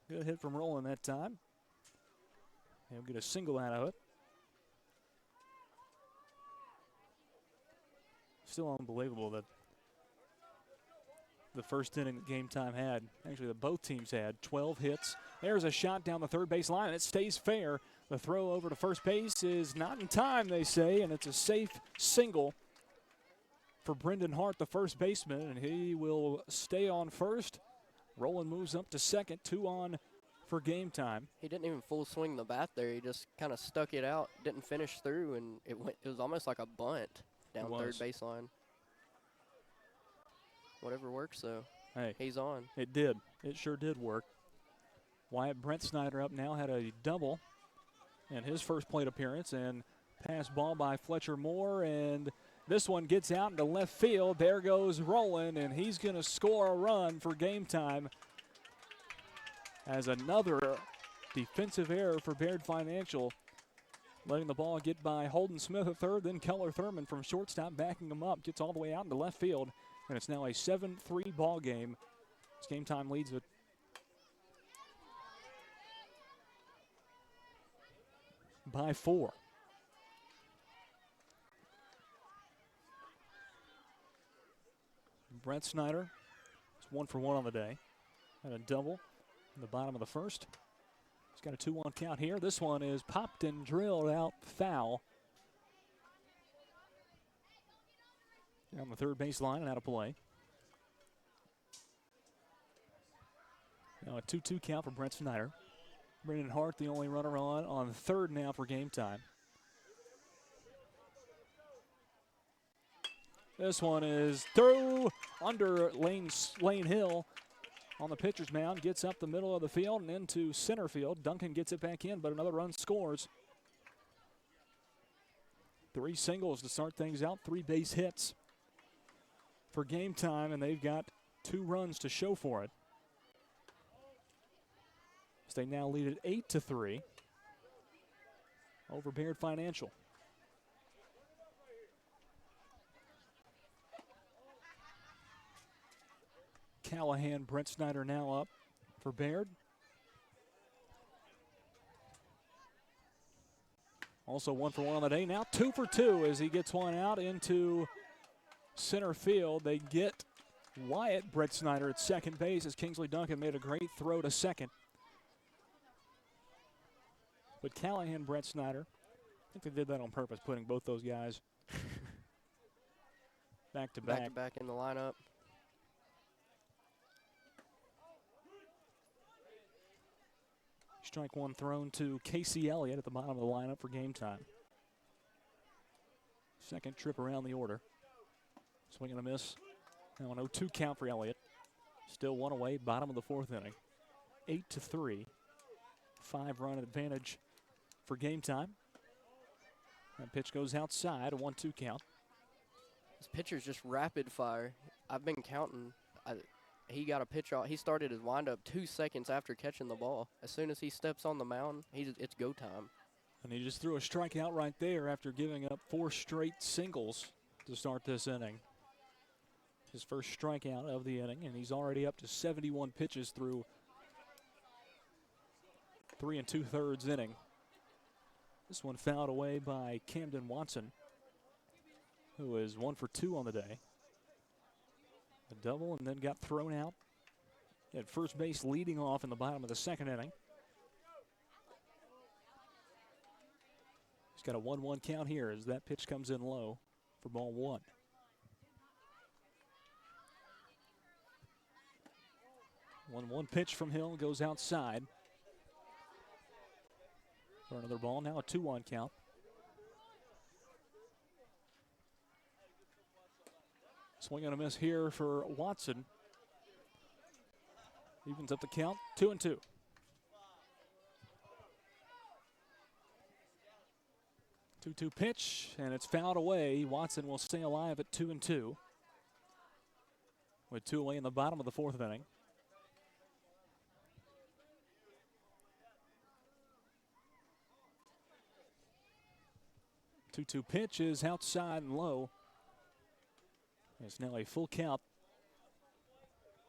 Good hit from Rowland that time. He'll get a single out of it. Still unbelievable that the first inning that game time had, actually that both teams had, 12 hits. There's a shot down the third base line, and it stays fair. The throw over to first base is not in time, they say, and it's a safe single for Brendan Hart, the first baseman, and he will stay on first. Rowland moves up to second, 2 on for game time. He didn't even full swing the bat there. He just kind of stuck it out, didn't finish through, and it was almost like a bunt down third baseline. Whatever works, though. Hey, he's on. It did. It sure did work. Wyatt Brent Snyder up now, had a double in his first plate appearance, and pass ball by Fletcher Moore, and this one gets out into left field. There goes Rowland, and he's going to score a run for game time as another defensive error for Baird Financial, letting the ball get by Holden Smith at third, then Keller Thurman from shortstop backing him up, gets all the way out into left field, and it's now a 7-3 ball game. This game time leads it by 4. Brent Snyder, it's 1 for 1 on the day. Had a double in the bottom of the first. He's got a 2-1 count here. This one is popped and drilled out foul. Down the third base line and out of play. Now a 2-2 count for Brent Snyder. Brendan Hart, the only runner on third now for game time. This one is through under Lane Hill on the pitcher's mound. Gets up the middle of the field and into center field. Duncan gets it back in, but another run scores. 3 singles to start things out. 3 base hits for game time, and they've got 2 runs to show for it. So they now lead at 8-3 over Baird Financial. Callahan, Brent Snyder now up for Baird. Also 1 for 1 on the day. Now 2 for 2 as he gets one out into center field. They get Wyatt Brent Snyder at second base as Kingsley Duncan made a great throw to second. But Callahan, Brent Snyder, I think they did that on purpose, putting both those guys back to back. Back to back in the lineup. Strike one thrown to Casey Elliott at the bottom of the lineup for game time. Second trip around the order. Swing and a miss. Now an 0-2 count for Elliott. Still 1 away, bottom of the fourth inning. 8-3. 5-run advantage for game time. That pitch goes outside, a 1-2 count. This pitcher's just rapid fire. I've been counting. He got a pitch off. He started his windup 2 seconds after catching the ball. As soon as he steps on the mound, it's go time. And he just threw a strikeout right there after giving up 4 straight singles to start this inning. His first strikeout of the inning, and he's already up to 71 pitches through 3 2/3 inning. This one fouled away by Camden Watson, who is 1 for 2 on the day. A double and then got thrown out at first base leading off in the bottom of the second inning. He's got a 1-1 count here as that pitch comes in low for ball 1. One pitch from Hill goes outside for another ball. Now a 2-1 count. Swing and a miss here for Watson. Evens up the count, 2-2. Two pitch, and it's fouled away. Watson will stay alive at 2-2. With 2 away in the bottom of the 4th inning. Two pitch is outside and low. It's now a full count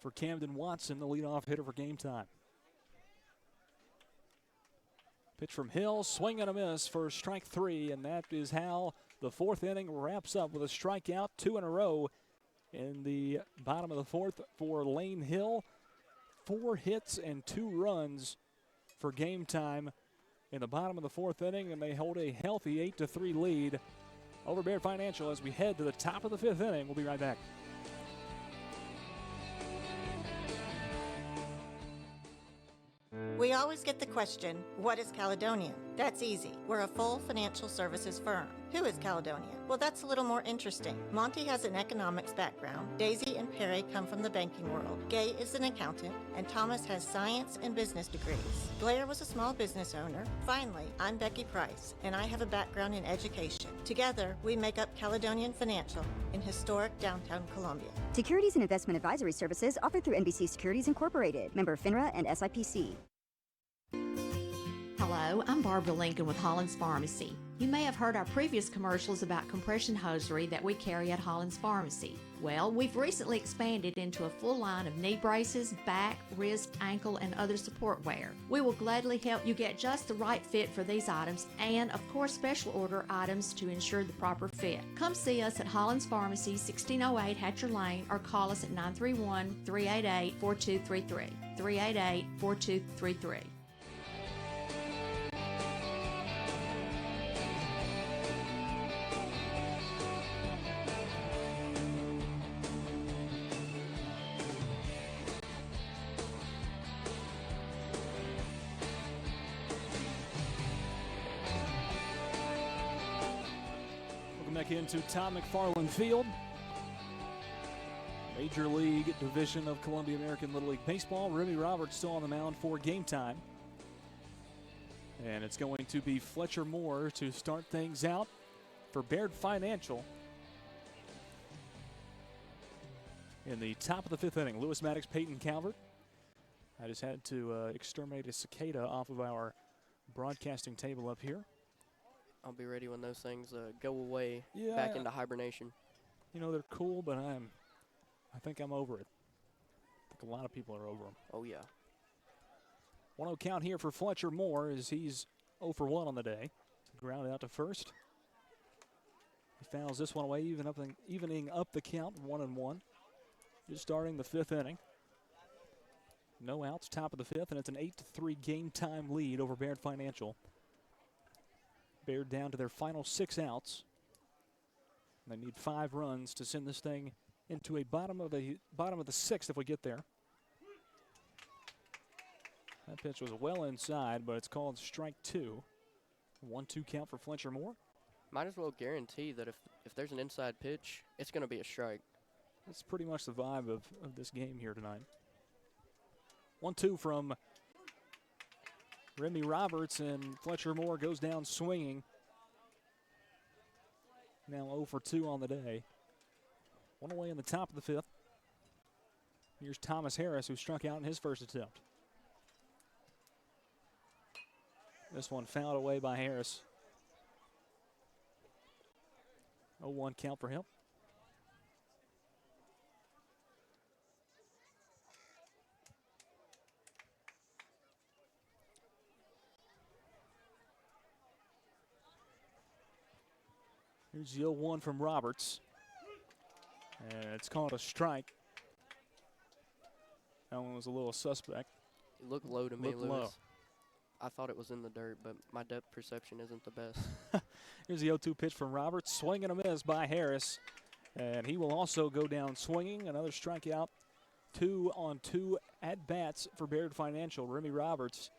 for Camden Watson, the leadoff hitter for game time. Pitch from Hill, swing and a miss for strike 3, and that is how the 4th inning wraps up with a strikeout, 2 in a row in the bottom of the 4th for Lane Hill. 4 hits and 2 runs for game time in the bottom of the 4th inning, and they hold a healthy 8-3 lead over Baird Financial as we head to the top of the 5th inning. We'll be right back. We always get the question, what is Caledonian? That's easy. We're a full financial services firm. Who is Caledonian? Well, that's a little more interesting. Monty has an economics background. Daisy and Perry come from the banking world. Gay is an accountant, and Thomas has science and business degrees. Blair was a small business owner. Finally, I'm Becky Price, and I have a background in education. Together, we make up Caledonian Financial in historic downtown Columbia. Securities and investment advisory services offered through NBC Securities Incorporated, member FINRA and SIPC. Hello, I'm Barbara Lincoln with Hollins Pharmacy. You may have heard our previous commercials about compression hosiery that we carry at Hollins Pharmacy. Well, we've recently expanded into a full line of knee braces, back, wrist, ankle, and other support wear. We will gladly help you get just the right fit for these items and, of course, special order items to ensure the proper fit. Come see us at Hollins Pharmacy, 1608 Hatcher Lane, or call us at 931-388-4233. 388-4233. Back into Tom McFarland Field. Major League Division of Columbia American Little League Baseball. Remy Roberts still on the mound for game time. And it's going to be Fletcher Moore to start things out for Baird Financial. In the top of the 5th inning, Lewis Maddox, Peyton Calvert. I just had to exterminate a cicada off of our broadcasting table up here. I'll be ready when those things go away, Yeah, back into hibernation. You know, they're cool, but I think I'm over it. I think a lot of people are over them. Oh, yeah. 1-0 count here for Fletcher Moore as he's 0 for 1 on the day. Grounded out to first. He fouls this one away, evening up the count, 1-1. Just starting the 5th inning. No outs, top of the 5th, and it's an 8-3 game time lead over Baird Financial. Baird down to their final 6 outs. They need 5 runs to send this thing into a bottom of the 6th if we get there. That pitch was well inside, but it's called strike 2. 1-2 count for Fletcher Moore. Might as well guarantee that if there's an inside pitch, it's going to be a strike. That's pretty much the vibe of this game here tonight. 1-2 from Remy Roberts, and Fletcher Moore goes down swinging. Now 0 for 2 on the day. One away in the top of the fifth. Here's Thomas Harris, who struck out in his first attempt. This one fouled away by Harris. 0-1 count for him. Here's the 0-1 from Roberts. And it's called a strike. That one was a little suspect. It looked low to me, Looked Lewis. low. I thought it was in the dirt, but my depth perception isn't the best. Here's the 0-2 pitch from Roberts. Swing and a miss by Harris. And he will also go down swinging. Another strikeout. 2 on 2 at-bats for Baird Financial. Remy Roberts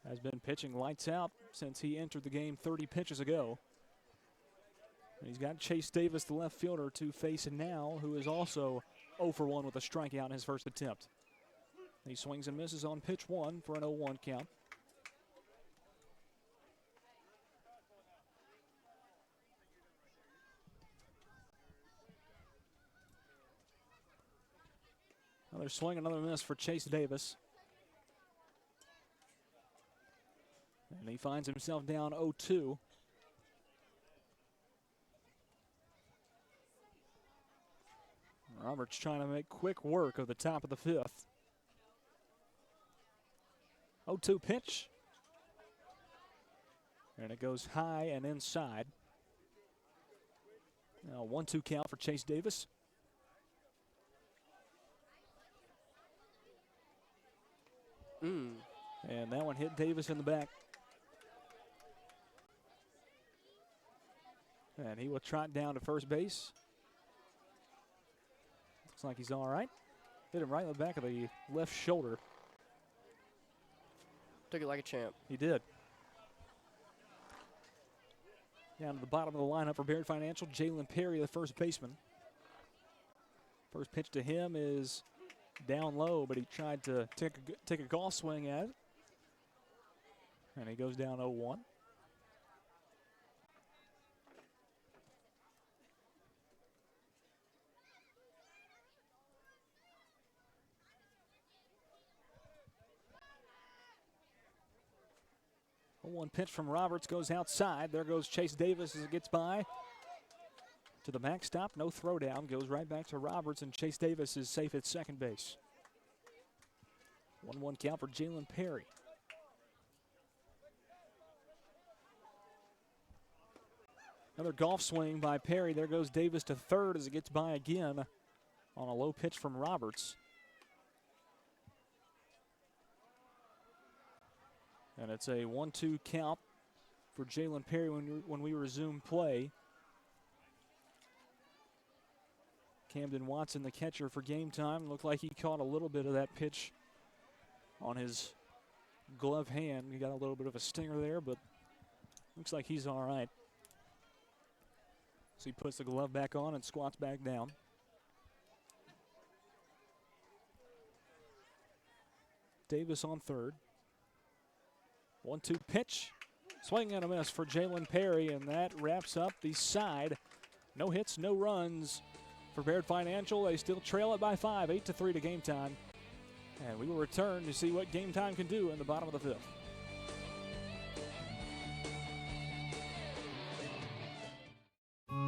has been pitching lights out since he entered the game 30 pitches ago. And he's got Chase Davis, the left fielder, to face now, who is also 0 for 1 with a strikeout in his first attempt. He swings and misses on pitch 1 for an 0-1 count. Another swing, another miss for Chase Davis. And he finds himself down 0-2. Roberts trying to make quick work of the top of the fifth. 0-2 pitch. And it goes high and inside. Now 1-2 count for Chase Davis. And that one hit Davis in the back. And he will trot down to first base. Looks like he's all right. Hit him right in the back of the left shoulder. Took it like a champ. He did. Down to the bottom of the lineup for Baird Financial, Jalen Perry, the first baseman. First pitch to him is down low, but he tried to take a golf swing at it. And he goes down 0-1. One pitch from Roberts goes outside. There goes Chase Davis as it gets by to the backstop. No throwdown. Goes right back to Roberts, and Chase Davis is safe at second base. 1-1 count for Jalen Perry. Another golf swing by Perry. There goes Davis to third as it gets by again on a low pitch from Roberts. And it's a 1-2 count for Jalen Perry when we resume play. Camden Watson, the catcher for game time, looked like he caught a little bit of that pitch on his glove hand. He got a little bit of a stinger there, but looks like he's all right. So he puts the glove back on and squats back down. Davis on third. 1-2 pitch. Swing and a miss for Jalen Perry, and that wraps up the side. No hits, no runs for Baird Financial. They still trail it by 5, 8-3 to game time. And we will return to see what game time can do in the bottom of the fifth.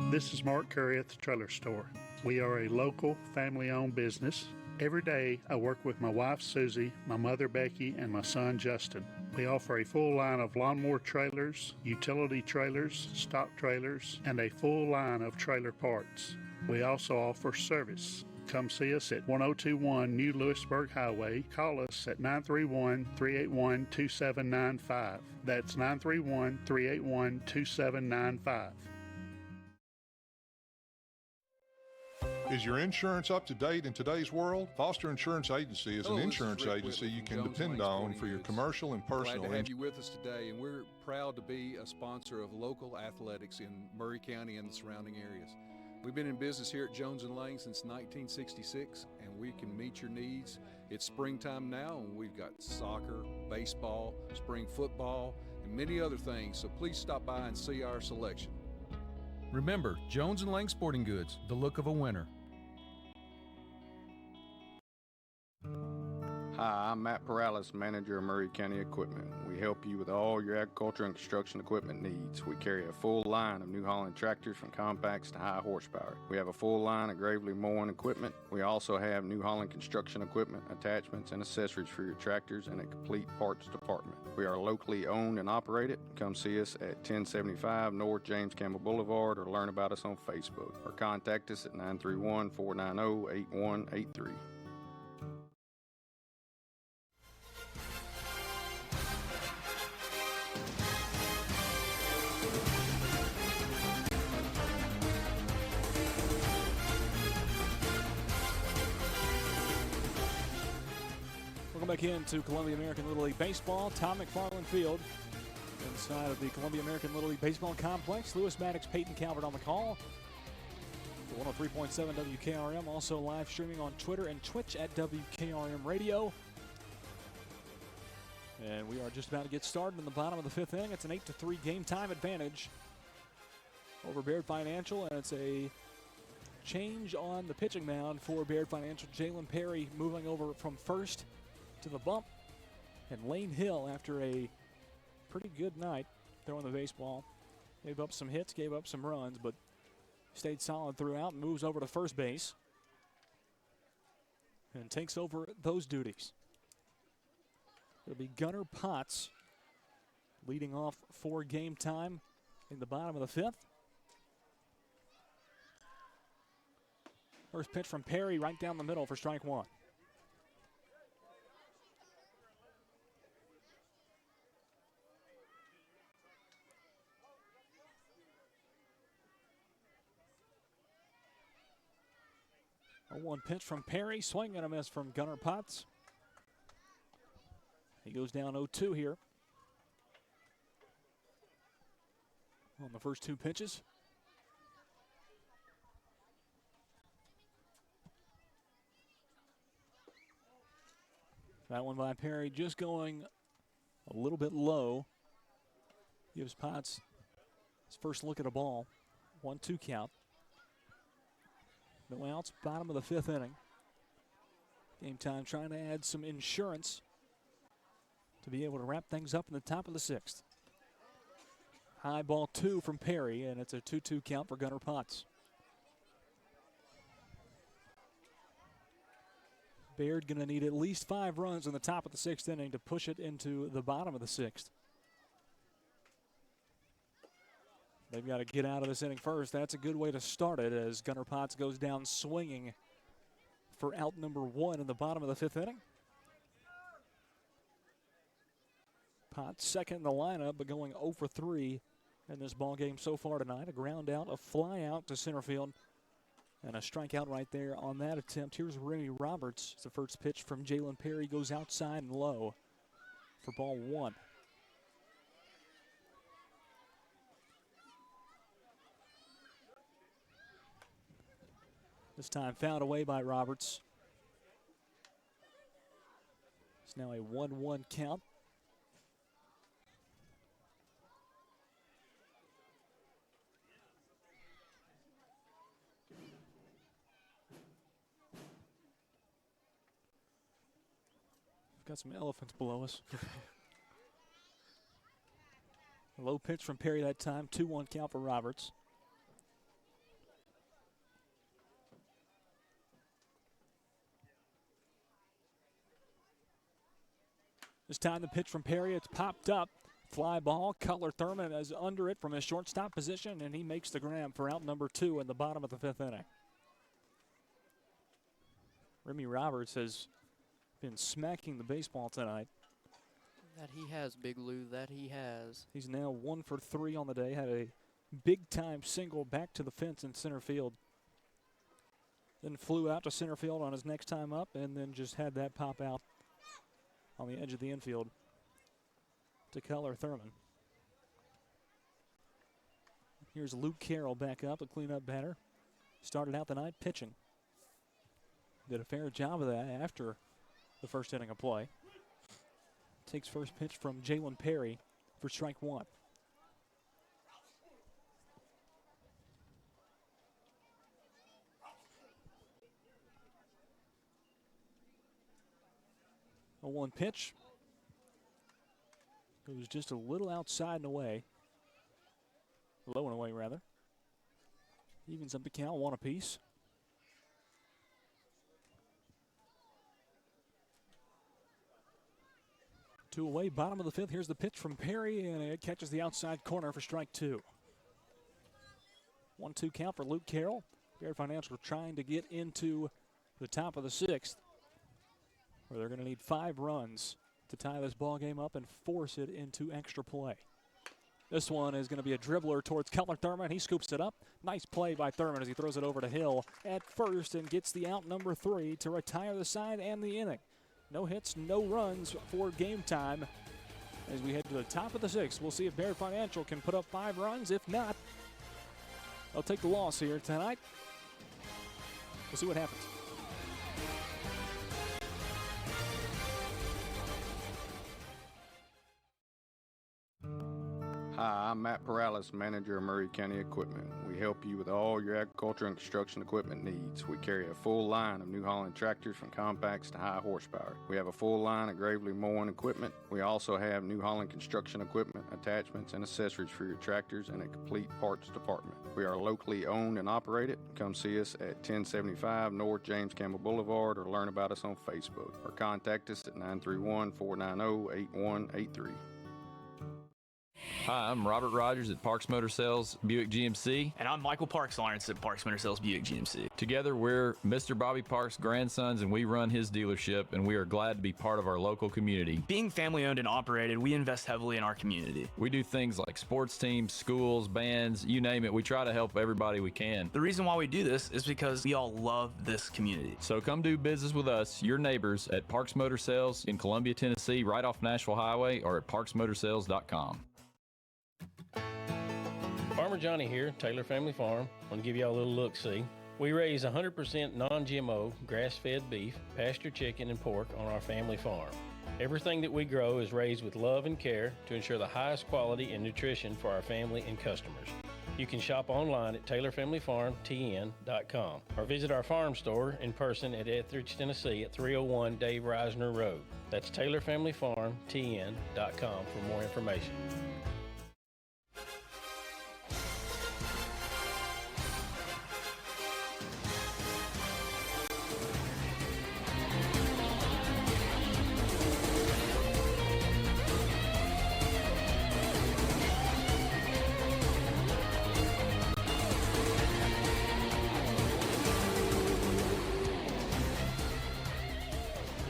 This is Mark Curry at the Trailer Store. We are a local, family-owned business. Every day, I work with my wife, Susie, my mother, Becky, and my son, Justin. We offer a full line of lawnmower trailers, utility trailers, stock trailers, and a full line of trailer parts. We also offer service. Come see us at 1021 New Lewisburg Highway. Call us at 931-381-2795. That's 931-381-2795. Is your insurance up to date in today's world? Foster Insurance Agency is an insurance agency you can depend on for your commercial and personal Glad to have insurance. you with us today, and we're proud to be a sponsor of local athletics in Murray County and the surrounding areas. We've been in business here at Jones & Lang since 1966, and we can meet your needs. It's springtime now, and we've got soccer, baseball, spring football, and many other things, so please stop by and see our selection. Remember, Jones & Lang Sporting Goods, the look of a winner. Hi, I'm Matt Perales, manager of Murray County Equipment. We help you with all your agriculture and construction equipment needs. We carry a full line of New Holland tractors from compacts to high horsepower. We have a full line of Gravely mowing equipment. We also have New Holland construction equipment, attachments, and accessories for your tractors and a complete parts department. We are locally owned and operated. Come see us at 1075 North James Campbell Boulevard or learn about us on Facebook or contact us at 931-490-8183. Welcome back into Columbia American Little League Baseball. Tom McFarland Field inside of the Columbia American Little League Baseball Complex. Lewis Maddox, Peyton Calvert on the call. 103.7 WKRM, also live streaming on Twitter and Twitch at WKRM Radio. And we are just about to get started in the bottom of the fifth inning. It's an 8-3 game time advantage over Baird Financial, and it's a change on the pitching mound for Baird Financial. Jalen Perry moving over from first to the bump, and Lane Hill, after a pretty good night throwing the baseball, gave up some hits, gave up some runs, but stayed solid throughout and moves over to first base and takes over those duties. It'll be Gunnar Potts leading off for game time in the bottom of the fifth. First pitch from Perry right down the middle for strike one. A one pitch from Perry, swing and a miss from Gunnar Potts. He goes down 0-2 here on the first two pitches. That one by Perry just going a little bit low. Gives Potts his first look at a ball. 1-2 count. No outs, bottom of the fifth inning. Game time trying to add some insurance to be able to wrap things up in the top of the sixth. High ball two from Perry, and it's a 2-2 count for Gunnar Potts. Baird going to need at least 5 runs in the top of the sixth inning to push it into the bottom of the sixth. They've got to get out of this inning first. That's a good way to start it as Gunnar Potts goes down swinging for out number 1 in the bottom of the fifth inning. Potts second in the lineup, but going 0 for 3 in this ball game so far tonight. A ground out, a fly out to center field, and a strikeout right there on that attempt. Here's Remy Roberts. It's the first pitch from Jalen Perry, goes outside and low for ball 1. This time fouled away by Roberts. It's now a 1-1 count. We've got some elephants below us. A low pitch from Perry that time. 2-1 count for Roberts. This time the pitch from Perry, it's popped up. Fly ball, Cutler Thurman is under it from his shortstop position, and he makes the grab for out number 2 in the bottom of the fifth inning. Remy Roberts has been smacking the baseball tonight. That he has, Big Lou, that he has. He's now 1 for 3 on the day. Had a big-time single back to the fence in center field. Then flew out to center field on his next time up, and then just had that pop out on the edge of the infield to Cutler Thurman. Here's Luke Carroll back up, a cleanup batter. Started out the night pitching. did a fair job of that after the first inning of play. Takes first pitch from Jalen Perry for strike one. A one pitch. It was just a little outside and away. Low and away, rather. Evens up the count, one apiece. Two away, bottom of the fifth. Here's the pitch from Perry, and it catches the outside corner for strike two. 1-2 count for Luke Carroll. Baird Financial trying to get into the top of the sixth, where they're going to need 5 runs to tie this ball game up and force it into extra play. This one is going to be a dribbler towards Cutler Thurman. He scoops it up. Nice play by Thurman as he throws it over to Hill at first and gets the out number 3 to retire the side and the inning. No hits, no runs for game time as we head to the top of the sixth. We'll see if Baird Financial can put up 5 runs. If not, they'll take the loss here tonight. We'll see what happens. Hi, I'm Matt Perales, manager of Murray County Equipment. We help you with all your agriculture and construction equipment needs. We carry a full line of New Holland tractors from compacts to high horsepower. We have a full line of Gravely mowing equipment. We also have New Holland construction equipment, attachments, and accessories for your tractors and a complete parts department. We are locally owned and operated. Come see us at 1075 North James Campbell Boulevard or learn about us on Facebook or contact us at 931-490-8183. Hi, I'm Robert Rogers at Parks Motor Sales Buick GMC. And I'm Michael Parks Lawrence at Parks Motor Sales Buick GMC. Together, we're Mr. Bobby Parks' grandsons, and we run his dealership, and we are glad to be part of our local community. Being family owned and operated, we invest heavily in our community. We do things like sports teams, schools, bands, you name it. We try to help everybody we can. The reason why we do this is because we all love this community. So come do business with us, your neighbors, at Parks Motor Sales in Columbia, Tennessee, right off Nashville Highway, or at parksmotorsales.com. Farmer Johnny here, Taylor Family Farm. I want to give y'all a little look-see. We raise 100% non-GMO, grass-fed beef, pasture chicken, and pork on our family farm. Everything that we grow is raised with love and care to ensure the highest quality and nutrition for our family and customers. You can shop online at TaylorFamilyFarmTN.com or visit our farm store in person at Etheridge, Tennessee at 301 Dave Reisner Road. That's TaylorFamilyFarmTN.com for more information.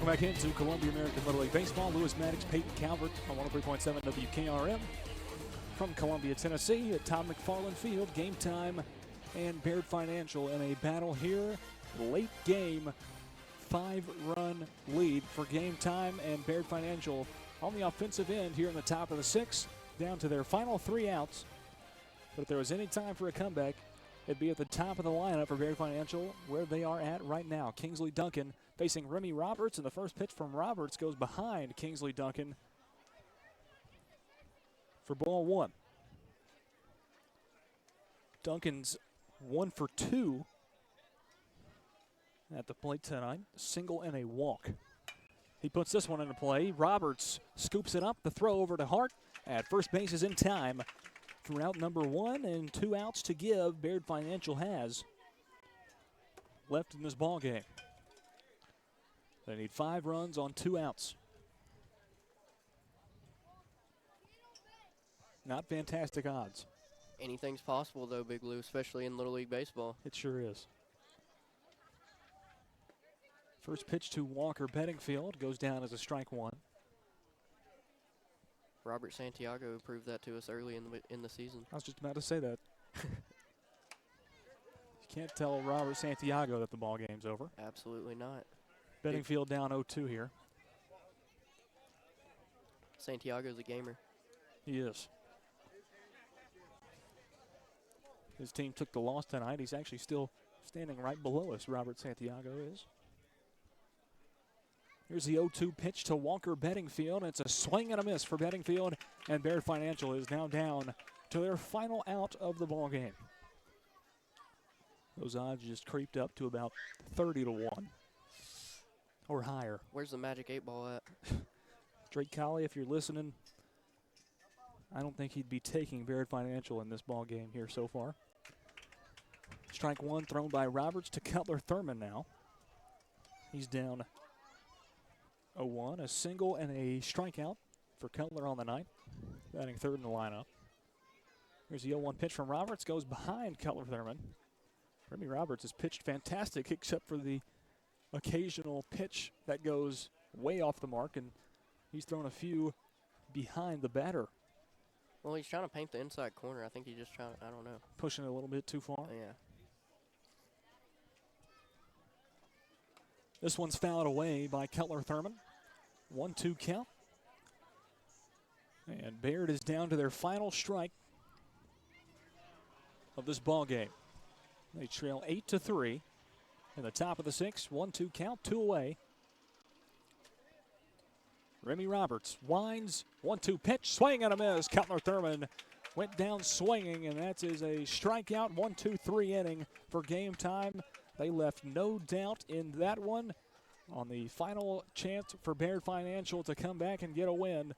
Back into Columbia American Little League Baseball. Lewis Maddox, Peyton Calvert on 103.7 WKRM from Columbia, Tennessee at Tom McFarland Field. Game time and Baird Financial in a battle here. Late game, 5-run lead for game time, and Baird Financial on the offensive end here in the top of the sixth, down to their final 3 outs. But if there was any time for a comeback, it'd be at the top of the lineup for Baird Financial, where they are at right now. Kingsley Duncan facing Remy Roberts, and the first pitch from Roberts goes behind Kingsley Duncan for ball 1. Duncan's 1 for 2 at the plate tonight, single and a walk. He puts this one into play. Roberts scoops it up, the throw over to Hart at first base is in time for out number 1, and 2 outs to give. Baird Financial has left in this ball game. They need 5 runs on 2 outs. Not fantastic odds. Anything's possible, though, Big Lou, especially in Little League Baseball. It sure is. First pitch to Walker Bedingfield goes down as a strike 1. Robert Santiago proved that to us early in the season. I was just about to say that. You can't tell Robert Santiago that the ball game's over. Absolutely not. Bedingfield down 0-2 here. Santiago's a gamer. He is. His team took the loss tonight. He's actually still standing right below us, Robert Santiago is. Here's the 0-2 pitch to Walker Bedingfield. It's a swing and a miss for Bedingfield, and Baird Financial is now down to their final out of the ball game. Those odds just creeped up to about 30-1 or higher. Where's the magic 8-ball at? Drake Colley, if you're listening, I don't think he'd be taking Baird Financial in this ball game here so far. Strike one thrown by Roberts to Cutler Thurman now. He's down 0-1, a single and a strikeout for Cutler on the night, batting third in the lineup. Here's the 0-1 pitch from Roberts, goes behind Cutler Thurman. Remy Roberts has pitched fantastic except for the occasional pitch that goes way off the mark, and he's thrown a few behind the batter. Well, he's trying to paint the inside corner. I think he's just trying to, I don't know. Pushing it a little bit too far? Yeah. This one's fouled away by Cutler Thurman. 1-2 count. And Baird is down to their final strike of this ball game. They trail 8-3 in the top of the sixth. 1-2 count, 2 away. Remy Roberts winds, 1-2 pitch, swing and a miss. Cutler Thurman went down swinging, and that is a strikeout. 1-2-3 inning for game time. They left no doubt in that one on the final chance for Baird Financial to come back and get a win.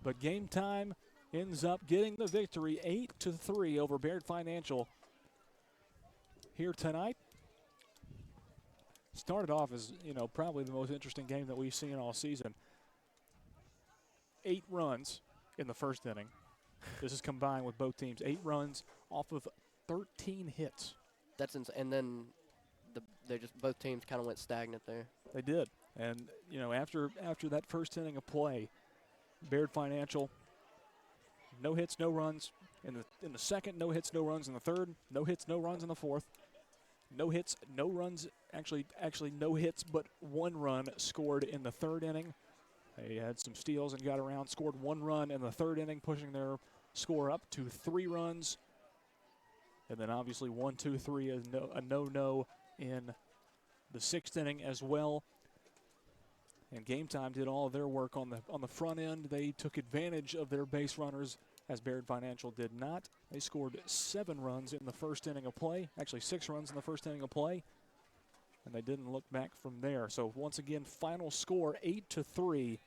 But game time ends up getting the victory 8-3 over Baird Financial here tonight. Started off as, probably the most interesting game that we've seen all season. 8 runs in the first inning. This is combined with both teams. 8 runs off of 13 hits. That's insane. And then they just both teams kind of went stagnant there. They did. And, after that first inning of play, Baird Financial, no hits, no runs. In the second, no hits, no runs. In the third, no hits, no runs in the fourth. No hits, no runs. Actually no hits, but 1 run scored in the third inning. They had some steals and got around, scored 1 run in the third inning, pushing their score up to 3 runs. And then obviously 1-2-3 is a no-no in the sixth inning as well. And Game Time did all of their work on the front end. They took advantage of their base runners, as Baird Financial did not. They scored 7 runs in the first inning of play, actually 6 runs in the first inning of play, and they didn't look back from there. So once again, final score 8-3.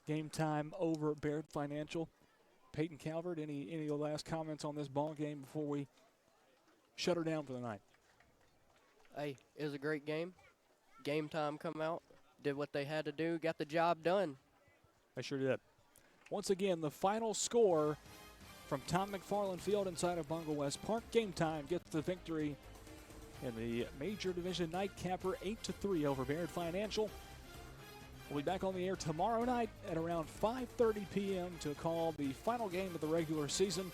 Game Time over Baird Financial. Peyton Calvert, any last comments on this ball game before we shut her down for the night? Hey, it was a great game. Game Time come out, did what they had to do, got the job done. They sure did. Once again, the final score from Tom McFarland Field inside of Bongo West Park. Game Time gets the victory in the Major Division nightcapper, 8-3 over Baird Financial. We'll be back on the air tomorrow night at around 5:30 p.m. to call the final game of the regular season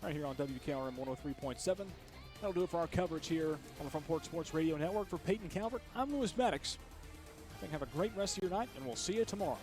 right here on WKRM 103.7. That'll do it for our coverage here on the Front Porch Sports Radio Network. For Peyton Calvert, I'm Lewis Maddox. Have a great rest of your night, and we'll see you tomorrow.